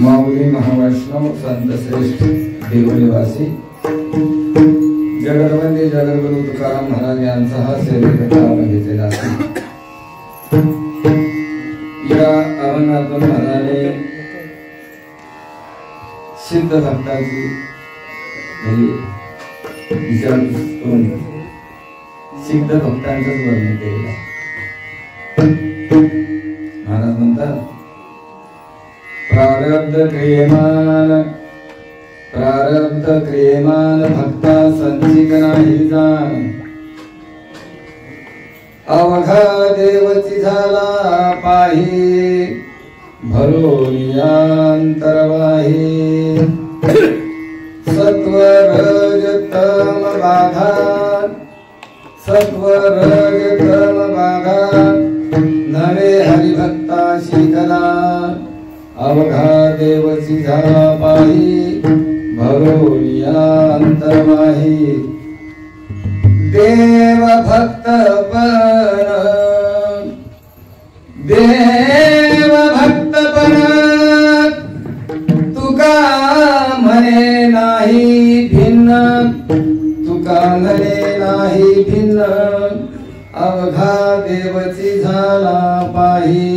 माऊली महावैष्णव संत श्रेष्ठ देवनिवासी जगदवंदी जगद्गुरु तुकाराम महाराज यांचा हा सेवेचा लाभ घेतलेला आहे। या आव्हानातून महाराजांनी सिद्ध भक्ताची विचारपूस करून सिद्ध भक्तांचंच वर्णन केलेलं आहे। महाराज म्हणतात प्रारब्ध क्रियमान भक्ता संचित नाही जाण अवघा देवची झाला पाही भरोनियांतरवाही सत्व रज तम बाधा नवे हरिभक्ता शिकला अवघा देवची झाला पाही भरोनियांतरवाही देव भक्तपण तुका म्हणे नाही भिन्न अवघा देवची झाला पाही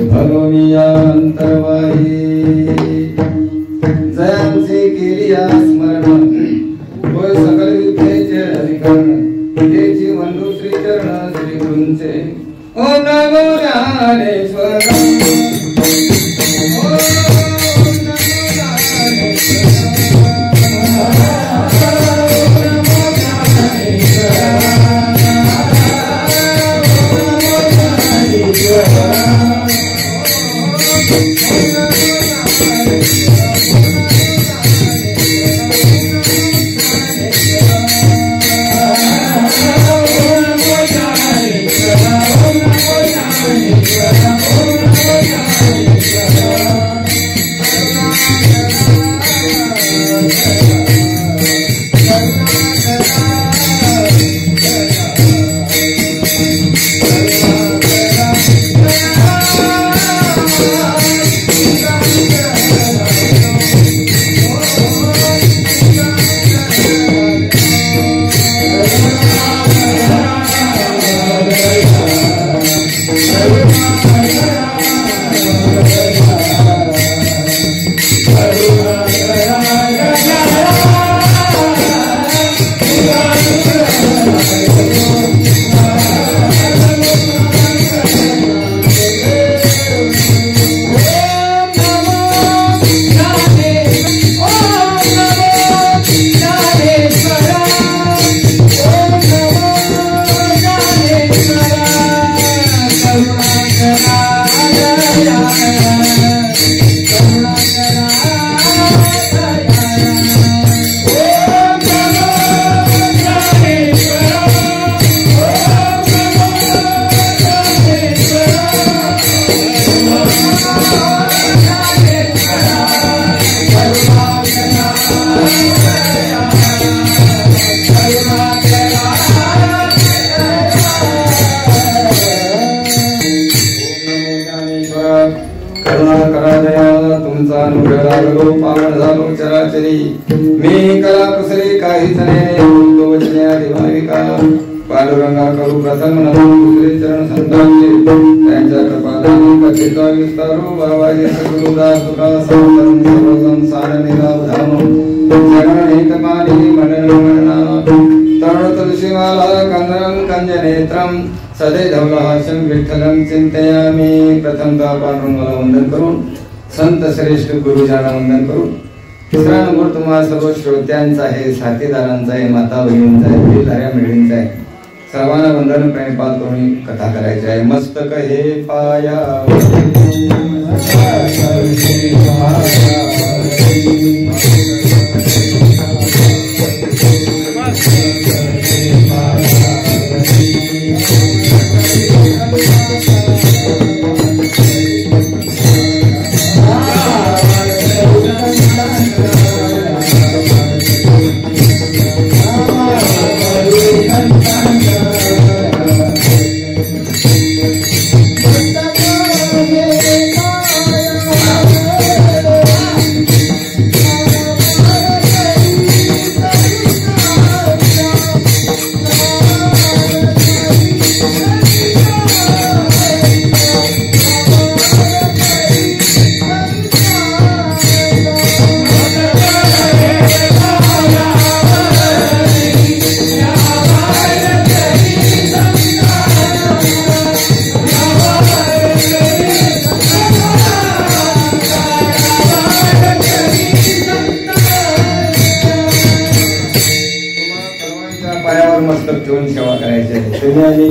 भरोनिया अंतरवाही जयांची केली स्मरण होय सकल विद्येचे अधिकरण तेची वंदू श्री चरण श्री गुरूंचे ओम नमो ज्ञानेश्वर मी कला कुसरी काहीच पांडुरंगा करू प्रथम नमन दुसरे चरण संतांचे त्यांच्या कृपादानी कथेचा विस्तारो बाबाजी सद्गुरुदास तुका संतन सर्व संसार निराव धाम जगन हितमानी मनन मनना तरुण तुलसीमाला कंदरं कंजनेत्रम सदे धवलहास्यं विठ्ठलं चिंतयामि। प्रथमतः पांडुरंगाला वंदन करून संत श्रेष्ठ गुरुजना वंदन करून तिसरा नंबर तुम्हा सर्व श्रोत्यांचा आहे, साथीदारांचा आहे, माता बहिणींचा आहे, वडीलधाऱ्या मिळींचा आहे। सर्वांना वंदन प्रेमपाल करून कथा करायची आहे। मस्तक हे पाया Thank you.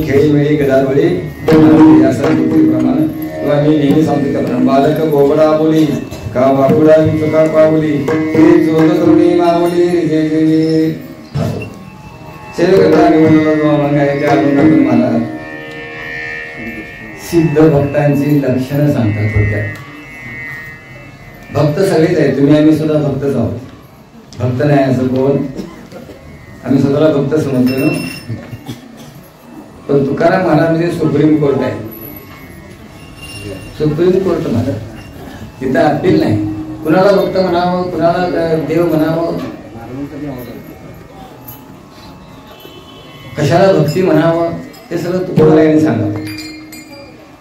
खेळी मेळी गदारोळी असं प्रमाण किंवा मी नेहमी सांगतो त्याप्रमाणे बालक बोबडा बोली का बापुडा चुका पावली ते जोग करुणी मावली जे शेवकता निवडणुकीच्या अभंगातून मला सिद्ध भक्तांची लक्षणं सांगतात थोडक्यात. भक्त सगळेच आहेत, तुम्ही आम्ही सुद्धा भक्तच आहोत. भक्त नाही असं कोण? आम्ही स्वतःला भक्त समजतो ना. पण तुकाराम महाराज म्हणजे सुप्रीम कोर्ट आहे. सुप्रीम कोर्ट महाराज तिथं अपील नाही. कुणाला भक्त म्हणावं, कुणाला देव म्हणावं, कशाला भक्ती म्हणावं, ते सगळं तुकारामांनी सांगावं.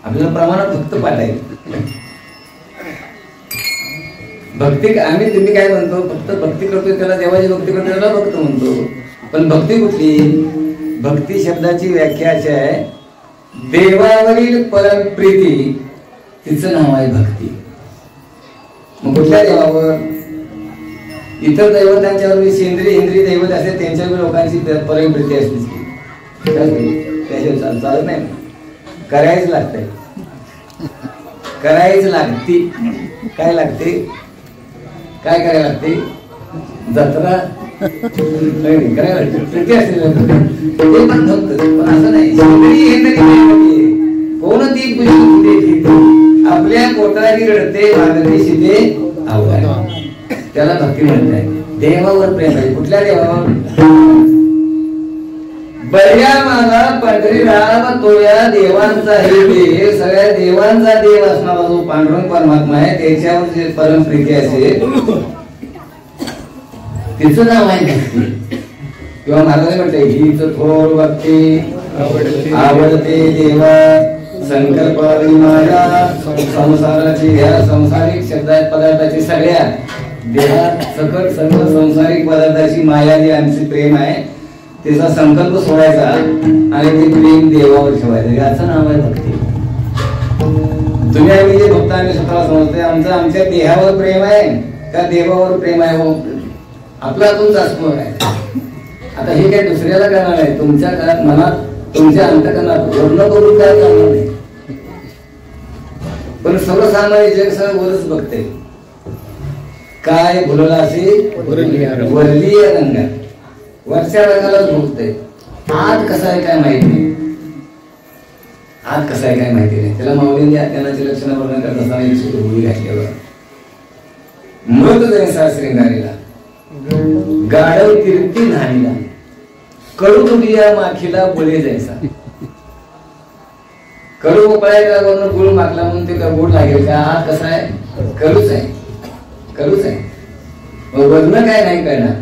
आपल्याला प्रमाणात भक्त पाठायचं. भक्ती आम्ही तुम्ही काय म्हणतो, फक्त भक्ती करतोय त्याला, देवाची भक्ती करतोय त्याला भक्त म्हणतो. पण भक्ती कुठली? भक्ती शब्दाची व्याख्या अशी आहे, देवावरील परमप्रीती, तिचं नाव आहे भक्ती. मग कुठल्या देवावर? इतर दैवतांच्यावर सेंद्रिय इंद्रिय दैवत असते त्यांच्यावर लोकांची परमप्रीती असते, त्याच्यावर चालत नाही. करायच लागतंय, करायच लागते. काय लागते? काय करायला लागते? जत्रा करायला प्रीती असते ते पण भक्त. पण असं नाही, कोणती पूजा आपल्या पोटाची रडते भागते शिते आवडा, त्याला भक्ती म्हणत आहे. देवावर प्रेम आहे. कुठल्या देवावर? बर्या मागा पंढरी राम तो या देवांचा हे देव, सगळ्या देवांचा देव असणारा जो पांडुरंग परमात्मा आहे त्याच्यावर जे परम प्रीती असेल तिचं नाव आहे भक्ती. किंवा महाराजांनी म्हटलंय, हीच थोर भक्ती आवडते देवा संकल्पादी माया संसाराची, ह्या संसारिक शब्दात पदार्थाची सगळ्या देहा सकट सर्व संसारिक पदार्थाची माया जी आमची प्रेम आहे त्याचा संकल्प सोडायचा आणि ते प्रेम देवावर ठेवायचं, याचं नाव आहे भक्ती. तुम्ही आम्ही जे भक्त आम्ही स्वतःला समजतोय, आमचं आमच्या देहावर प्रेम आहे का देवावर प्रेम आहे? हो, आपला तुमचा अस्मर आहे. आता हे काय दुसऱ्याला करणार आहे, तुमच्या मनात तुमच्या अंतकरणात वर्ण करून काय करणार नाही. पण सर्वसामान्य जग सगळं वरच बघते. काय भुलला असे वरलीय रंगा, वरच्या रंगालाच भोगते. आत कसा आहे काय माहिती नाही, आत कसा आहे काय माहिती नाही. त्याला माऊलींनी अज्ञानाची लक्षणं वर्णन करत असताना एक सुद्धा भूमी घातल्यावर मृत जैसा श्रृंगारीला गाढव कीर्ती न्हाणीला कडू दुनिया माखीला बोले जैसा. कडू उपायाला वरून गुळ मागला म्हणून ते गोड लागेल का? आत कसा आहे? कडूच आहे, कडूच आहे. वर्ण काय नाही करणार.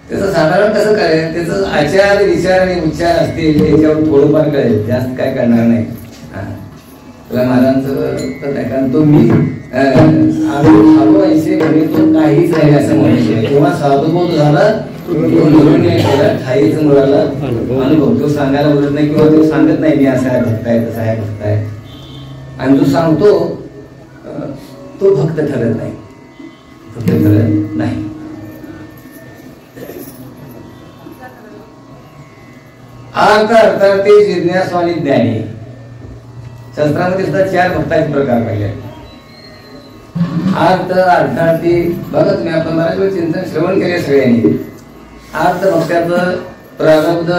त्याचं साधारण कसं कळेल? त्याचं आचार विचार आणि उच्चार असतील त्याच्यावर थोडंफार कळेल, जास्त काय करणार नाही. तुला महाराजांचं कारण तो मी हवं ऐसे म्हणे तो काहीच नाही असं म्हणायचं. तेव्हा साधुबोध झाला ठाईच मुलाला अनुभव. तो सांगायला बोलत नाही किंवा तो सांगत नाही मी असं आहे भक्त आहे तसा आहे भक्त आहे. आणि जो सांगतो तो भक्त ठरत नाही, भक्त ठरत नाही. अर्थार्थी जिज्ञासू आणि ज्ञानी. शास्त्रामध्ये सुद्धा 4 भक्ताचे प्रकार पाहिले. अर्थ अर्थार्थी बघा तुम्ही, आपण बऱ्याच वेळ चिंतन श्रवण केले सगळ्यांनी. अर्थ भक्ताचं प्रारब्ध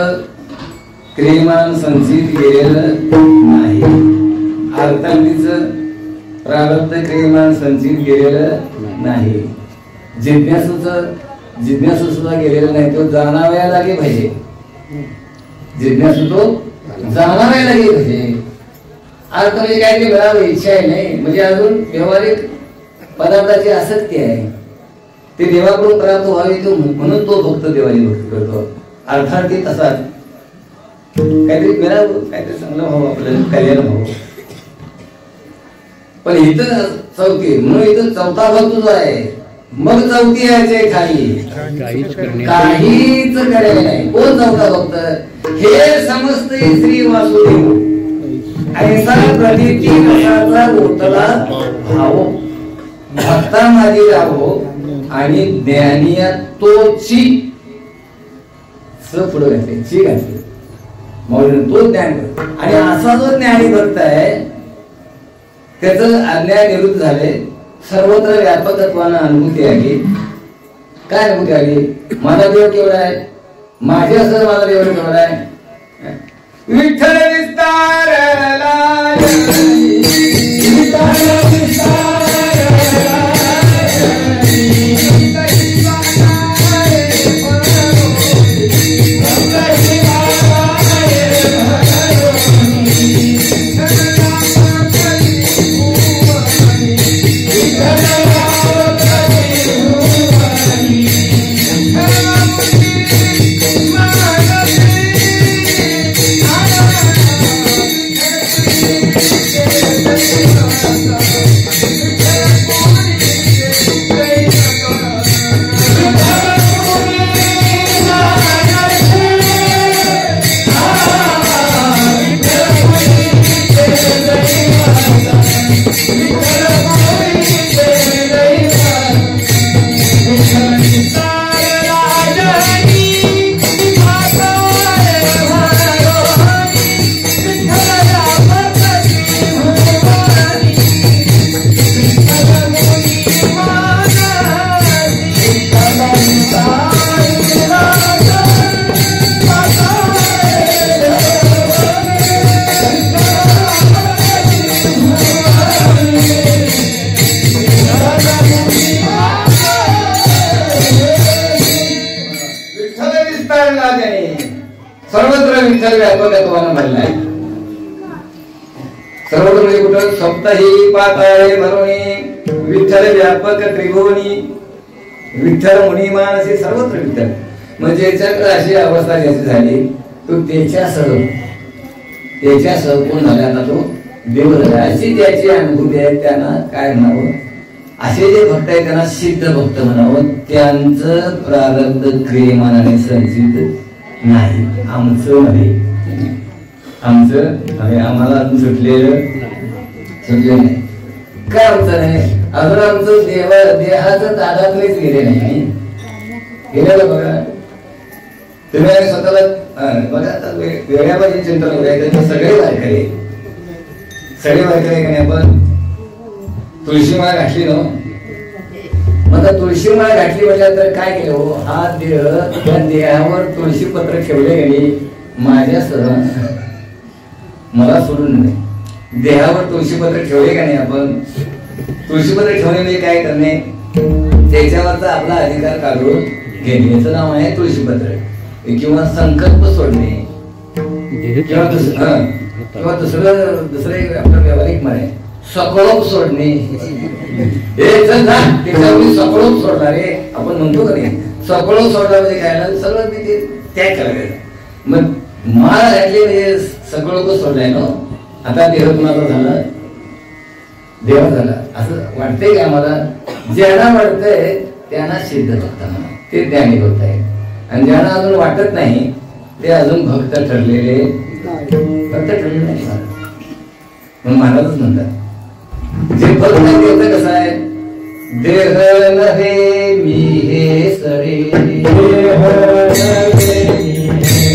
क्रियमान संचित गेलेलं नाही. अर्थार्थीचं प्रारब्ध क्रियमान संचित गेलेलं नाही. जिज्ञासू सुद्धा गेलेलं नाही. तो जाणाव्या लागे पाहिजे. जिज्ञासू तो जाणाव्या लागे पाहिजे. अर्थ म्हणजे काय? ते मिळावं इच्छा आहे नाही, म्हणजे अजून व्यवहारिक पदार्थाची आसक्ती आहे. ते देवाकडून प्राप्त व्हावी तो म्हणून तो भक्त देवाची भक्ती करतो. अर्थार्थी तसाच काहीतरी मिळावं, काहीतरी चांगलं व्हावं, आपल्याला कल्याण व्हावं. पण इथं चौथी म्हणून इथं चौथा भक्त जो आहे, मग चौथी यायचे खाली काहीच करायला नाही. कोण चौथा भक्त? हे समजते श्री वासुदेव ऐसा प्रतीती रसाचा ओतला भाव भक्ता माझी राहो आणि ज्ञानिया तोची स पुढे घातले, ची घातली. तो ज्ञान. आणि असा जो ज्ञानी भक्त आहे त्याचं अन्याय निवृत्त झाले, सर्वत्र व्यापकत्वानं अनुभूती आली. काय अनुभूती आली? माझा देव केवढा आहे, माझे असं माझा देव केवढा आहे. विठ्ठल विस्तारला सर्वत्र विठ्ठल व्यापकत्वानं भरलाय. सर्वत्र म्हणजे कुठं? सप्तही पाताळे भरुणी विठ्ठल व्यापक त्रिभुवनी विठ्ठल मुनी मानसी सर्वत्र विठ्ठल. म्हणजे याच्याकडे अशी अवस्था ज्याची झाली तो त्याच्यासह कोण झाला? आता तो देव झाला. अशी ज्याची अनुभूती आहे त्यांना काय म्हणावं? असे जे भक्त आहेत त्यांना सिद्ध भक्त म्हणावं. त्यांचं प्रारब्ध क्रियमानाने संचित नाही. आमचं नाही, आम्हाला अजून सुटलेलं नाही. काय आमचं नाही? अजून आमचं देहाचं तादात्म्यच गेले नाही. गेलेलं बघा तुम्ही स्वतःला बघा. आता वेगळ्या बाजूने चिंतन करूया. सगळे वारकरी का नाही? आपण तुळशीमाळ घातली ना, मग तुळशीमाळ घातली म्हणजे काय केलं हो? हा देह, त्या देहावर तुळशी पत्र ठेवले गेले माझ्यासह, मला सोडून नाही. देहावर तुळशी पत्र ठेवले का नाही? आपण तुळशी पत्र ठेवणे म्हणजे काय करणे? त्याच्यावरचा आपला अधिकार काढून घेणे. याचं नाव आहे तुळशी पत्र. किंवा संकल्प सोडणे, किंवा दुसरं आपलं व्यावहारिक म्हणे सकळोप सोडणे. सकळोप सोडणार रे आपण म्हणतो का नाही? सकळोप सोडला म्हणजे काय? सगळं मी ते त्याग करायचं. मग माळ घातली म्हणजे सकळोप सोडलाय ना. आता देह कुणाचा झाला? देव झाला. असं वाटतंय का आम्हाला? ज्यांना वाटतंय त्यांना सिद्ध भक्त म्हणा, ते ज्ञानी भक्त आहे. आणि ज्यांना अजून वाटत नाही ते अजून भक्त ठरलेले नाही. म्हणून महाराजच म्हणतात जे भक्त देवता कसं आहे? देह नव्हे मी हे सरे, देह नव्हे मी हे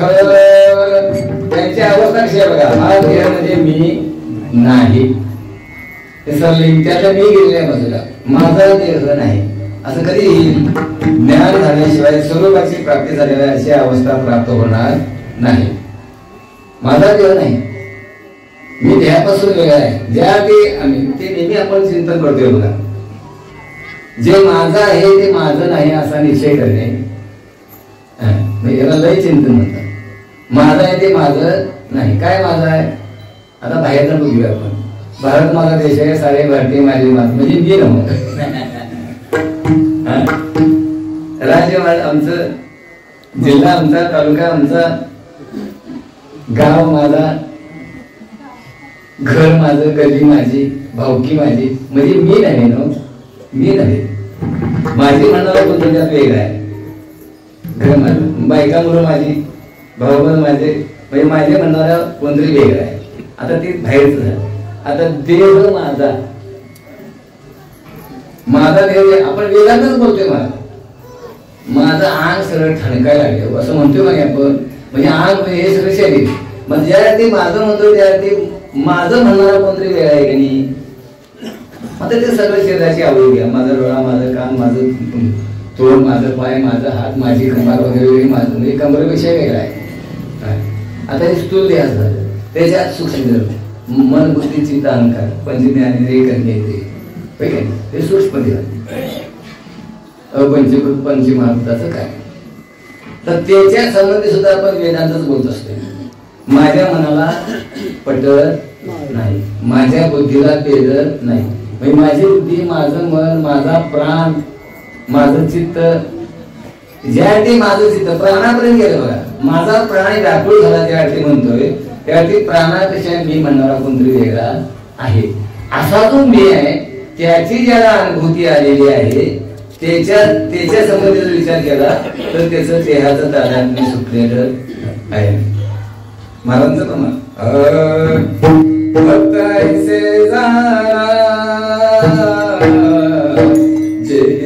त्यांची अवस्था कशी आहे बघा, हा देह म्हणजे मी नाही, हे सरलिंग त्यातलं मी गेलेल्या बाजूला, माझा देह नाही असं कधी येईल? ज्ञान झाल्याशिवाय स्वरूपाची प्राप्ती झालेल्या अशी अवस्था प्राप्त होणार नाही. माझा देह नाही, मी देहापासून वेगळा आहे. ज्या ते नेहमी आपण चिंतन करतोय बघा, जे माझं आहे ते माझं नाही असा निश्चय करणे, याला लय चिंतन म्हणतात. माझं आहे ते माझं नाही. काय माझं आहे? आता बाहेर बघूया आपण. भारत माझा देश आहे, सारे भारतीय माझे माझ, म्हणजे मी नव्हतं. राज्य आमचं, जिल्हा आमचा, तालुका आमचा, गाव माझा, घर माझं, गल्ली माझी, भावकी माझी, म्हणजे मी नाही ना, मी नाही. माझी म्हणणारा कोणतं त्यात वेगळा आहे. घर माझं, बायका मुलं माझी, भाऊ बंद माझे, म्हणजे माझे म्हणणारा कोणतरी वेगळा आहे. आता ते बाहेरच झालं. आता देह माझा, माझा देह आपण वेदांतच बोलतोय. माझं अंग सगळं ठणकायला लागलं असं म्हणतोय मग आपण. म्हणजे अंग हे सगळं शरीर, मग ज्या ते माझं म्हणतोय त्या ते माझं म्हणणारा कोणतरी वेगळा आहे की नाही. आता ते सगळं शरीराची आवड घ्या. माझा डोळा, माझं कान, माझं तोंड, माझं पाय, माझा हात, माझी कंबर वगैरे माझं, म्हणजे कंबरेपेक्षा वेगळा आहे. आता हे स्थूल देह झालं, त्याच्यात सूक्ष्म मन, बुद्धी, चित्त, अहंकार, पंचज्ञानेंद्रिय, कर्मेंद्रिय, हे सूक्ष्म देह. अपंचीकृत पंचमहाभूताचं काय, तर त्याच्या संबंधी सुद्धा आपण वेदांतच बोलत असतो. माझ्या मनाला पटत नाही, माझ्या बुद्धीला पेरत नाही. म्हणजे माझी बुद्धी, माझं मन, माझा प्राण, माझं चित्त, ज्या ते माझं चित्त प्राणापर्यंत गेलं बघा. माझा प्राण व्याकुळ झाला त्या अर्थी म्हणतोय, त्या अर्थी प्राणापेक्षा मी म्हणणारा कोणतरी वेगळा आहे. असा जो मी आहे त्याची ज्याला अनुभूती आलेली आहे, त्याच्या संबंधीचा विचार केला तर त्याचं देहाचं तादात्म्य सुटलेलं आहे. महाराजांचं प्रमाण Jai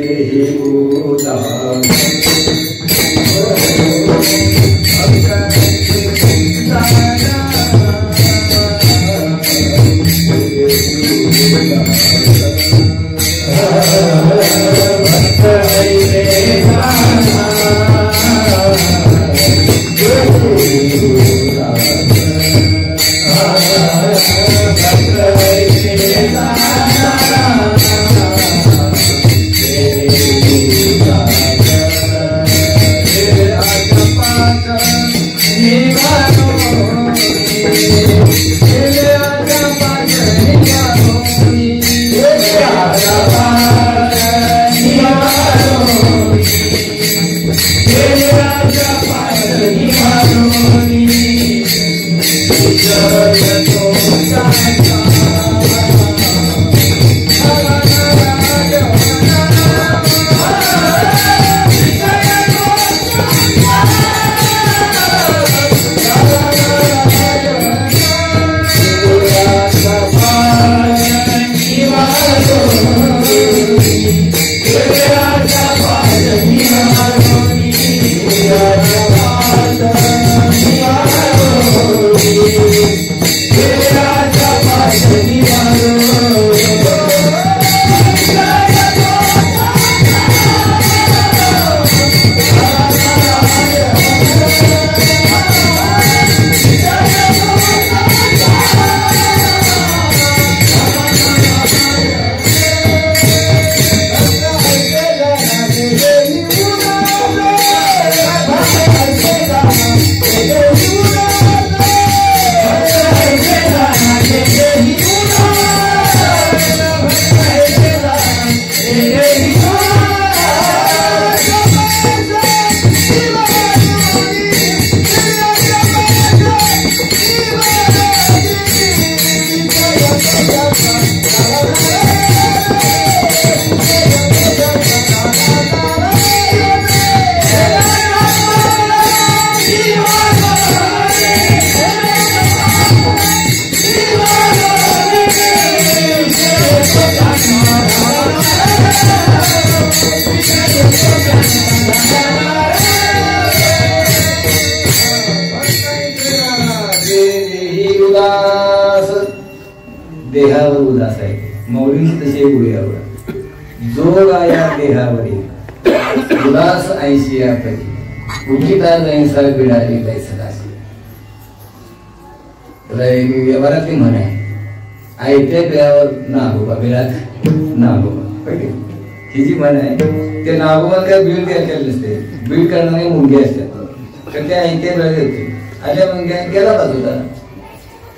देहावर उदास आहे. मौलींची तशी एक उडी आवड. जो गाया देहावरी उदास ऐशी आपली उठिता जैसा बिडाली बैसलासी. व्यवहारातली म्हण आहे, आयत्या बिळावर नागोबा, बिळात नागोबा. ही जी म्हण आहे ते नागोबा काय बीड तयार केले नसते, बीड करणारे मुंगे असतात, तर त्या ऐकत्या बिळात येते. आल्या मुंग्या गेला बाजूला.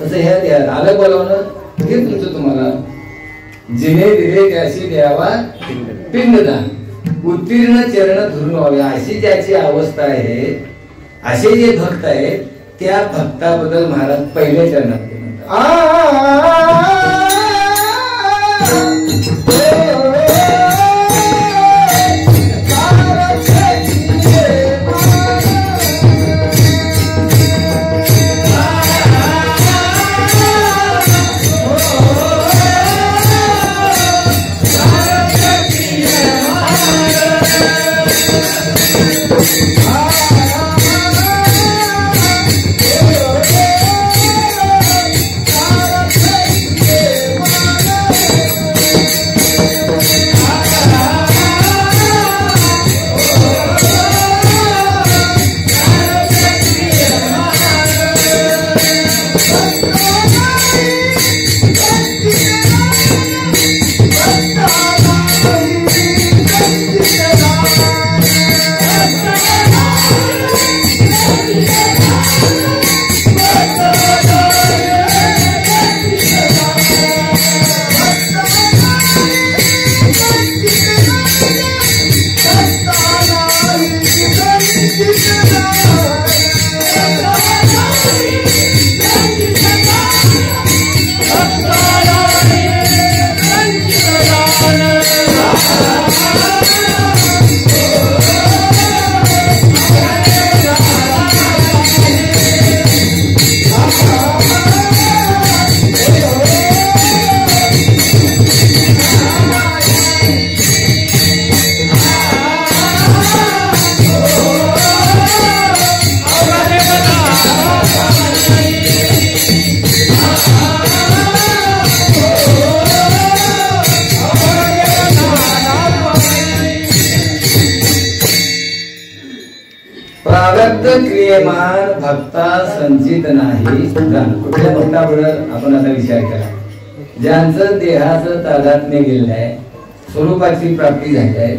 तसं ह्या द्या आलं बोलावणं हे तुमचं तुम्हाला. जिने दिले त्याशी द्यावा पिंडदान, उत्तीर्ण चरण धरून व्हावे, अशी ज्याची अवस्था आहे, असे जे भक्त आहेत त्या भक्ताबद्दल महाराज पहिल्या चरणात क्रियमान भक्ता संचित नाही. कुठल्या भक्ताबरोबर आपण आता विचार करा, ज्यांचं देहाचं तादात्म्य गेलेलं आहे, स्वरूपाची प्राप्ती झाली आहे,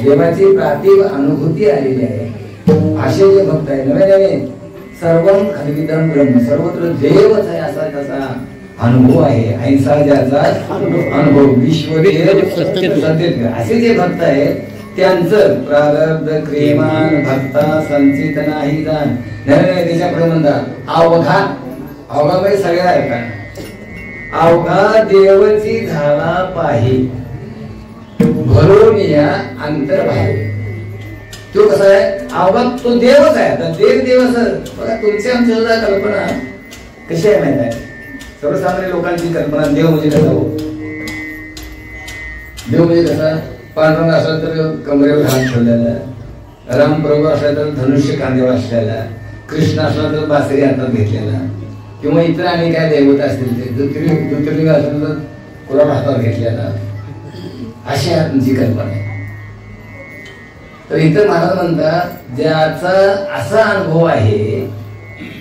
देवाची प्राप्ती अनुभूती आलेली आहे, असे जे भक्त आहे, नवे नवे सर्वं खलविदं ब्रह्म, सर्वत्र देवच आहे असा त्याचा अनुभव आहे. अहिंसा ज्याचा अनुभव, विश्वदेव सत्य, असे जे भक्त आहेत त्यांचं प्रारब्ध क्रियमान भक्ता संचित नाही जाण. नाही त्याच्या पुढे म्हणतात अवघा, अवघा म्हणजे सगळ्या आहे का, अवघा देवची झाला पाही भरून या अंतर बाहेर. तो कसा आहे अवघा, तो देवच आहे. आता देव देवच बघा, तुमची आमची सुद्धा कल्पना कशी आहे माहिती आहे, सर्वसामान्य लोकांची कल्पना देव म्हणजे कसा हो, देव म्हणजे कसा, पांडुरंग असला तर कमरेवर हात ठेवलेला, रामप्रभू असला तर धनुष्य खांद्यावर असलेला, कृष्ण असला तर बासरी हातात घेतलेला, किंवा इतर आणि काय दैवत असतील ते ज्योतिर्लिंग असेल तर कुराड हातात घेतलेला, अशी तुमची कल्पना आहे. तर इतर महाराज म्हणतात ज्याचा असा अनुभव आहे,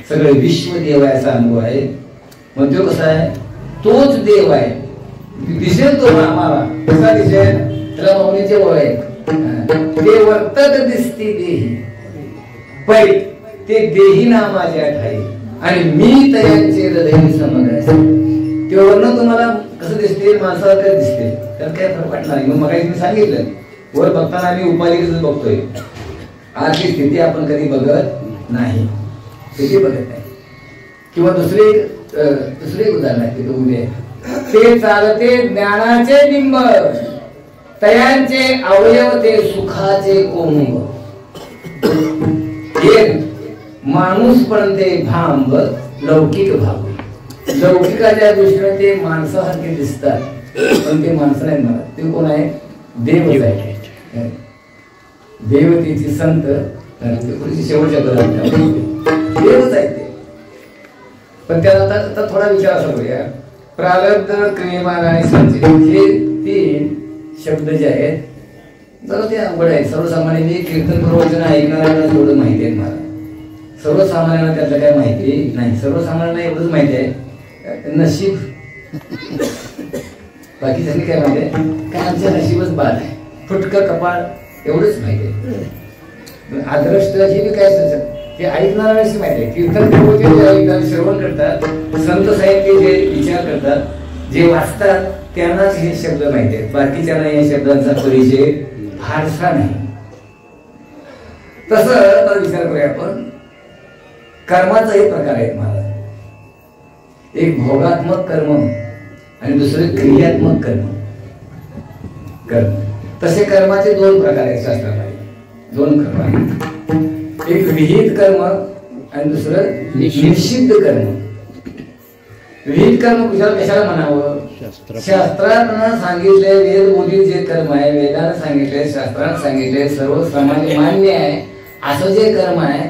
सगळे विश्व देव आहे असा अनुभव आहे, मग तो कसा आहे, तोच देव आहे. दिसेल तो आम्हाला कसा दिसेल, त्याला मौनीचे वळ आहे, ते वर्तक दिसते देही पै ते देही नामाच्या ठाई आणि मी तयांचे हृदय समग्र. ते वर्ण तुम्हाला कसं दिसते, माणसाला दिसते, त्यात काय फरक पडणार नाही. मग मी सांगितलं वर बघताना आम्ही उपाधिकच बघतोय, आजची स्थिती आपण कधी बघत नाही, स्थिती बघत नाही. किंवा दुसरे एक उदाहरण आहे, ते उद्या ते चालते ज्ञानाचे बिंब तयांचे अवयव ते सुखाचे कोंब. एक माणूस पण ते भांब लौकिक भाव, लौकिकाच्या दृष्टीने ते माणसासारखे दिसतात, पण ते माणसं नाही मला. ते कोण आहे, देवच आहे. देवतेची संत शेवटच्या देवच आहे ते. पण त्याला आता थोडा विचार असा करूया, प्रारब्ध, क्रियमान आणि संचित हे 3 शब्द जे आहेत जरा ते अवघड आहे. सर्वसामान्यांनी कीर्तन प्रवचन ऐकणाऱ्यांना थोडं माहिती आहे मला. सर्वसामान्यांना त्यातलं काय माहिती नाही. सर्वसामान्यांना एवढंच माहिती आहे नशीब. बाकी त्यांनी काय माहिती आहे काय आमचं नशीबच बाद आहे, फुटकं कपाळ एवढंच माहिती आहे. आदर्श हे बी काय हे ऐकणाऱ्यांशी माहिती आहे. कीर्तन प्रवचन जे ऐकतात, श्रवण करतात, संत साहित्य जे विचार करतात, जे वाचतात त्यांनाच हे शब्द माहिती आहेत. बाकीच्यांना या शब्दांचा परिचय फारसा नाही. तसं आता विचार करूया आपण. कर्माचा हे प्रकार आहेत महाराज. एक भोगात्मक कर्म आणि दुसरे क्रियात्मक कर्म. तसे कर्माचे 2 प्रकार आहेत शास्त्रामध्ये. 2 कर्म आहेत. एक विहित कर्म आणि दुसरं निषिद्ध कर्म. विहित कर्म कशाला म्हणावं? शास्त्रानं सांगितले, वेद बोलीत जे कर्म आहे, वेदानं सांगितले, शास्त्रानं सांगितले, सर्व समाज मान्य आहे असं जे कर्म आहे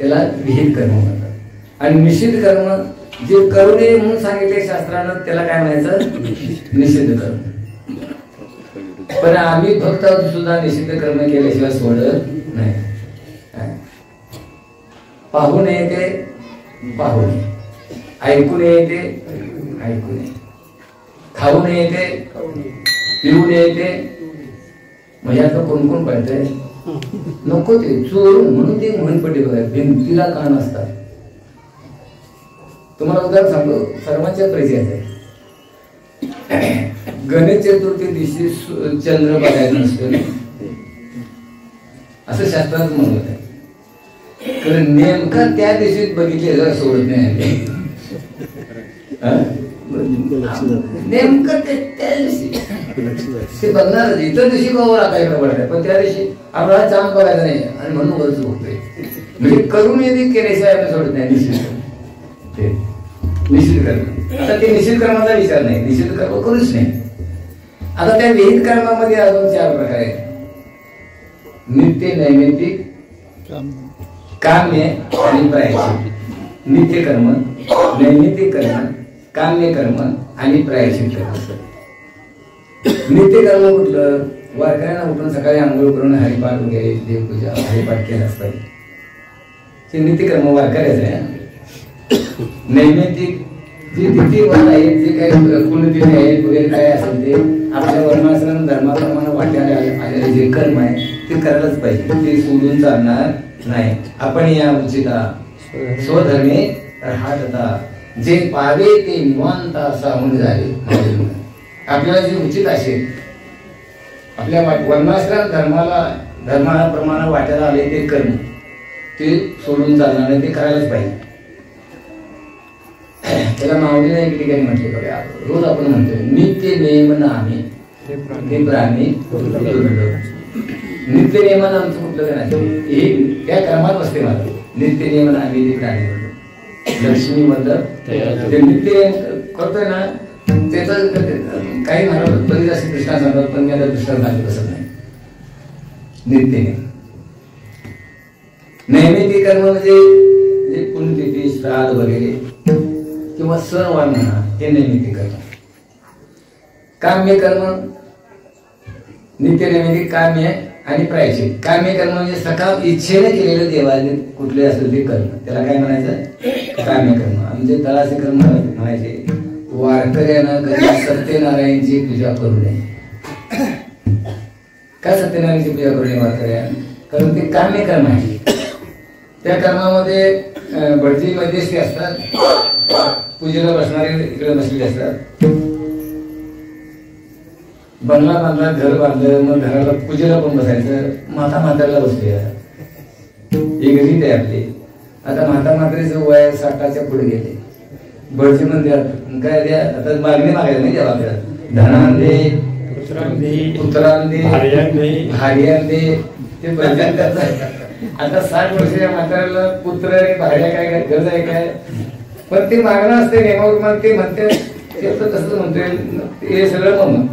त्याला विहित कर्म म्हणतात. आणि निषिद्ध कर्म जे करू नये म्हणून सांगितले शास्त्रानं त्याला काय म्हणायचं? निषिद्ध कर्म. पण आम्ही भक्त सुद्धा निषिद्ध कर्म केल्याशिवाय सोडत नाही. पाहू नये ते पाहू नये, ऐकू नये ते ऐकू नये, खाऊ नये ते पिऊ नये ते. म्हणजे आता कोण कोण पडतंय नको ते चोरून म्हणून ते म्हण पडली बघा, भिंतीला कान असतात. तुम्हाला उदाहरण सांगतो, सर्वांच्या परिचयाचं आहे. गणेश चतुर्थी दिवशी चंद्र बघायचं नसतो असं शास्त्रात म्हणत आहे. कारण नेमका त्या दिवशी बघितले जर सोडत नाही. नेमकं त्या दिवशी ते बघणार, इतर दिवशी कवर आता इकडे पडत, पण त्या दिवशी आपल्याला चांद बघायचा नाही आणि म्हणून वरच बघतोय. म्हणजे करून यदि केल्याशिवाय आपण सोडत नाही. निषिद्ध कर्म. आता ते निषिद्ध कर्माचा विचार नाही, निषिद्ध कर्म करूच नाही. आता त्या विहित कर्मामध्ये अजून 4 प्रकार आहेत. नित्य, नैमित्तिक, काम्य आणि प्रायश्चित. नित्य कर्म, नैमित्तिक कर्म, काम्य कर्म आणि प्रायश्चित कर्म. नित्य कर्म कुठलं? वारकऱ्यांना उठून सकाळी आंघोळ करून हरिपाठ वगैरे देवपूजा हरिपाठ केला असतात. ते नित्य कर्म वारकऱ्याचं आहे. नैमित्तिक जे तिथीवान आहेत, जे काही पुण्यतिथी आहेत वगैरे काय असेल ते आपल्या वर्णाश्रम धर्माप्रमाणे वाट्याला आलेले जे कर्म आहे ते करायलाच पाहिजे. ते सोडून चालणार नाही. आपण या उचिता स्वधर्मे राहता जे पावे ते निवांत असा होऊन झाले. आपल्याला जे उचित असेल, आपल्या वर्णाश्रम धर्माप्रमाणे वाट्याला आले ते कर्म ते सोडून चालणार नाही, ते करायलाच पाहिजे. त्याला माऊलीने एक ठिकाणी म्हटले बघा, रोज आपण म्हणतोय नित्य नियम नामे हे प्राणी. नित्य नियमानं आमचं कुठलं नाही, त्या कर्मात असते मला. नित्य नियम नामे ते प्राणी लक्ष्मी मधलं ते नित्य करतोय ना, त्याचं काही महाराज बरीच असे दृष्टांत सांगतात, पण मी आता दृष्टांत सांगतो तसं नाही. नित्य नियम. नैमित्तिक कर्म म्हणजे पुण्यतिथी, श्राद्ध वगैरे किंवा सणवार म्हणा, हे नैमित्तिक कर्म. काम्य कर्म, नित्य, नैमित्तिक, काम्य आणि प्रायश्चित. काम्य कर्म म्हणजे सकाळ इच्छेने केलेलं देवाने कुठले असेल ते कर्म, त्याला काय म्हणायचं? काम्य कर्म. म्हणजे तळाचे कर्म म्हणायचे. वारकऱ्यानं कधी सत्यनारायणची पूजा करू नये. का सत्यनारायणची पूजा करू नये वारकऱ्या? कारण ते काम्य कर्म आहे. त्या कर्मामध्ये भटजी मध्यस्थी असतात, पूजेला बसणारे इकडे बसलेले असतात. बंगला बांधला, घर बांधलं, मग घराला पूजेला पण बसायचं. माता म्हाताऱ्याला बसले, एक रीत आहे आपली. आता माता म्हातारीचं वय 60च्या पुढे गेले. भटजी म्हणते काय द्या, आता मागणी मागायला नाही द्यावा आपल्याला. धनान दे, पुत्रान दे, भार्यान दे, ते भजन करतात. आता 60 वर्षाच्या म्हाताऱ्याला पुत्र आहे, भार्या काय, गरज आहे काय, पण ते मागणं असते नेमावर. ते म्हणते ते तसं म्हणतोय, हे सगळं मग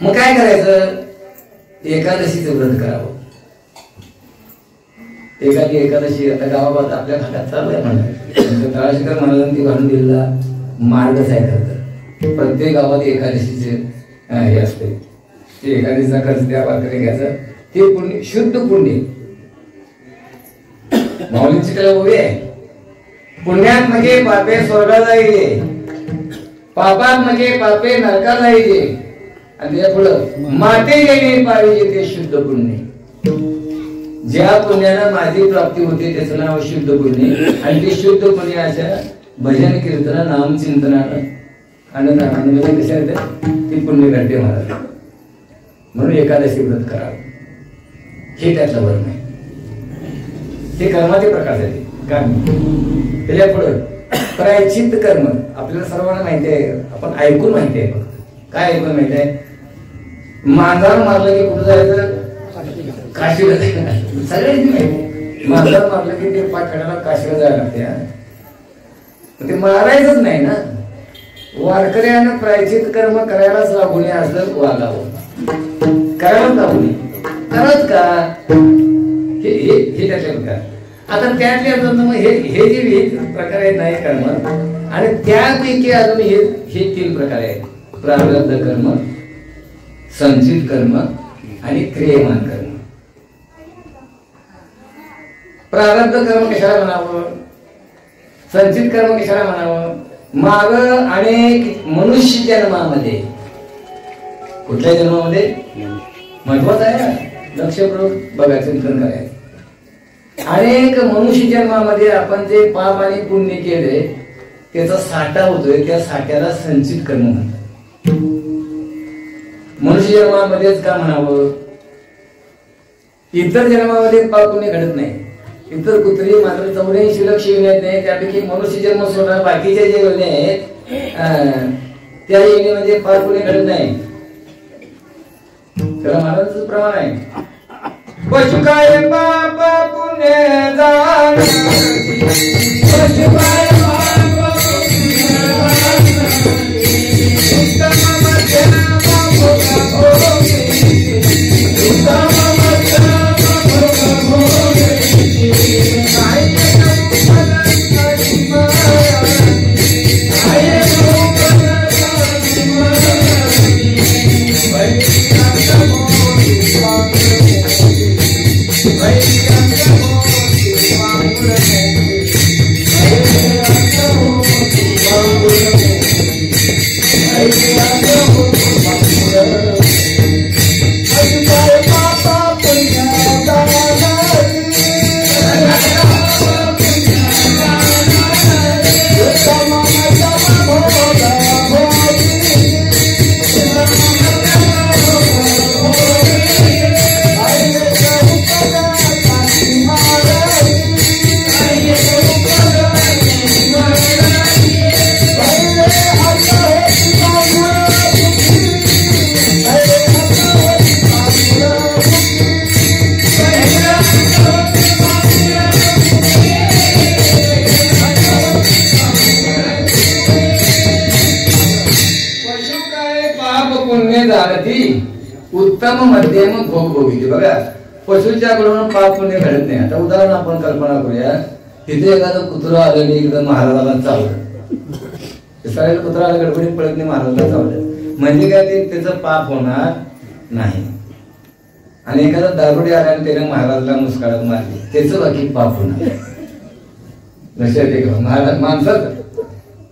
मग काय करायचं? एकादशीचं व्रत करावं. एखादी एकादशी आता गावागावात आपल्या भागात चालू आहे म्हणतात. तळाशीकर महाराजांनी घालून दिलेला मार्गच आहे खरं. प्रत्येक गावात एकादशीचे हे असते. ते एकादशीचा खर्च त्या पात्र घ्यायचं. ते पुण्य, शुद्ध पुण्य. माऊलींची त्याला उभी आहे. पुण्यात म्हणजे पापे स्वर्गाला जायचे, पापात म्हणजे पापे नरकाला जायचे. आणि त्या पुढं माते येणे पाहिजे ते शुद्ध पुण्य. ज्या पुण्यानं माझी प्राप्ती होते त्याचं नाव शुद्ध पुण्य. आणि ते शुद्ध पुण्य अशा भजन कीर्तन नामचिंतनानं अन्नदानानं कशा येते ती पुण्य घडते महाराज. म्हणून एकादशी व्रत करावं हे त्यातलं वर्ण आहे. हे कर्माचे प्रकार झाले. त्याच्या पुढं प्रायश्चित्त कर्म आपल्याला सर्वांना माहिती आहे. आपण ऐकून माहिती आहे. फक्त काय ऐकून माहिती आहे? मांजर मारलं की कुठं जायचं? काशीला जायचं. सगळ्यांनी माहिती. मांजर मारलं की ते पाठवण्याला काशीला जायला लागते. ते मारायचंच नाही ना. वारकऱ्यानं प्रायश्चित्त कर्म करायलाच लागू नये असं वागावं. करायलाच लागू नये. करत का हे त्यातले प्रकार. आता त्यातले मग हे जे प्रकार आहेत नाही कर्म आणि त्यापैकी अजून हे 3 प्रकार आहेत. प्रारब्ध कर्म, संचित कर्म आणि क्रियमान कर्म. प्रारब्ध कर्म कशाला म्हणावं, संचित कर्म कशाला म्हणावं? माग अनेक मनुष्य जन्मामध्ये, कुठल्या जन्मामध्ये महत्वाचं आहे, लक्षपूर्वक बघा, चिंतन करायचं. अनेक मनुष्य जन्मामध्ये आपण जे पाप आणि पुण्य केले त्याचा साठा होतोय, त्या साठ्याला संचित कर्म म्हणतात. मनुष्य जन्मामध्येच का म्हणावं? इतर जन्मामध्ये पाप पुण्य घडत नाही. इतर कुत्री मात्र 84 लक्ष येऊन येत नाही. त्यापैकी मनुष्य जन्म सोडा बाकीचे जे योनी आहेत त्या योनी म्हणजे पाप पुण्य घडत नाही. त्याला महाराजांचं प्रमाण आहे. पशु काय पाप पुण्य जाण, पशु काय पाप पुण्य उत्तम मध्यम भोगी, उत्तम मध्यम भोगी, काय उत्तम मध्यम भोग भोगी. बघा, पशुच्याकडून पाप पुण्य घडत नाही. आता उदाहरण आपण कल्पना करूया. तिथे एखादं कुत्रं आलं आणि एकदम महाराजाला चावलं. सगळ्या कुत्रा आलं गडबडीत पळत नाही, महाराजाला चावलं म्हणजे काय, ते त्याचं पाप होणार नाही. आणि एखादा दारुडी आला आणि त्याने महाराजाला मुस्काळत मारली, त्याचं बाकी पाप होणार. लक्षात येईल महाराज माणसाचं,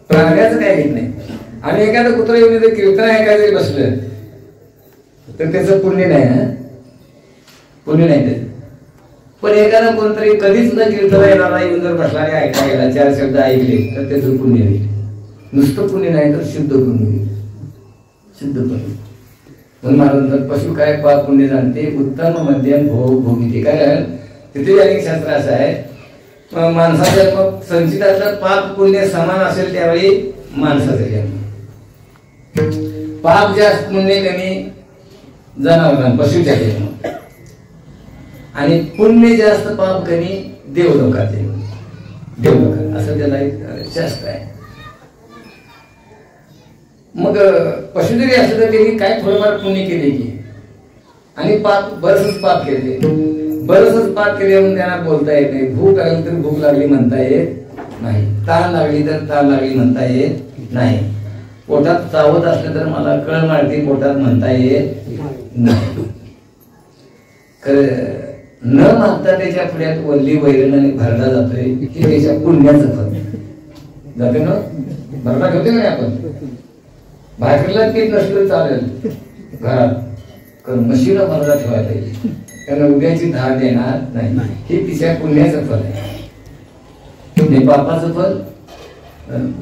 प्राण्याचं काय घेत नाही. आणि एखादं कुत्रा येऊन कीर्तन ऐकायला बसलं तर त्याचं पुण्य नाही. पुण्य नाही त्याचं. पण एखादा कोणतरी कधीच न कीर्तन येणार येऊन जर बसला आणि ऐकायला 4 शब्द ऐकले तर त्याचं पुण्य होईल. नुसतं पुण्य नाही तर शुद्ध पुण्य होईल. शुद्ध पुण्य. म्हणून महाराज पशु काय पाप पुण्य जाणते, उत्तम मध्यम भोग भोगी. कारण तिथे अनेक शास्त्र असं आहे, माणसाचा जन्म संचितातलं पाप पुण्य समान असेल त्यावेळी माणसाचा जन्म. पाप जास्त पुण्य कमी जनावर पशुच्या जन्म, आणि पुण्य जास्त पाप कमी देवलोकात जन्म. देवलोकात असं त्याला एक शास्त्र आहे. मग पशु जरी असलं तर त्यांनी काय थोडंफार पुण्य केले की, आणि पाप बरंच पाप केले बरंच पाठ केले म्हणून त्यांना बोलता येत नाही. भूक लागली तर भूक लागली म्हणता येत नाही. ताण लागली तर ताण लागली म्हणता येत नाही. पोटात चावत असलं तर मला कळ मारती पोटात म्हणता येत नाही. न मागता त्याच्या पुढ्यात वल्ली वैरण भरला जातोय की त्याच्या पुण्याचं फल जाते ना. भरला ठेवते ना आपण. भाकरीला पीठ नसलं चालेल घरात, कारण म्हशीला भरला ठेवायला पाहिजे, कारण उद्याची धार देणार नाही. हे तिच्या पुण्याचं फल आहे. पापाचं फल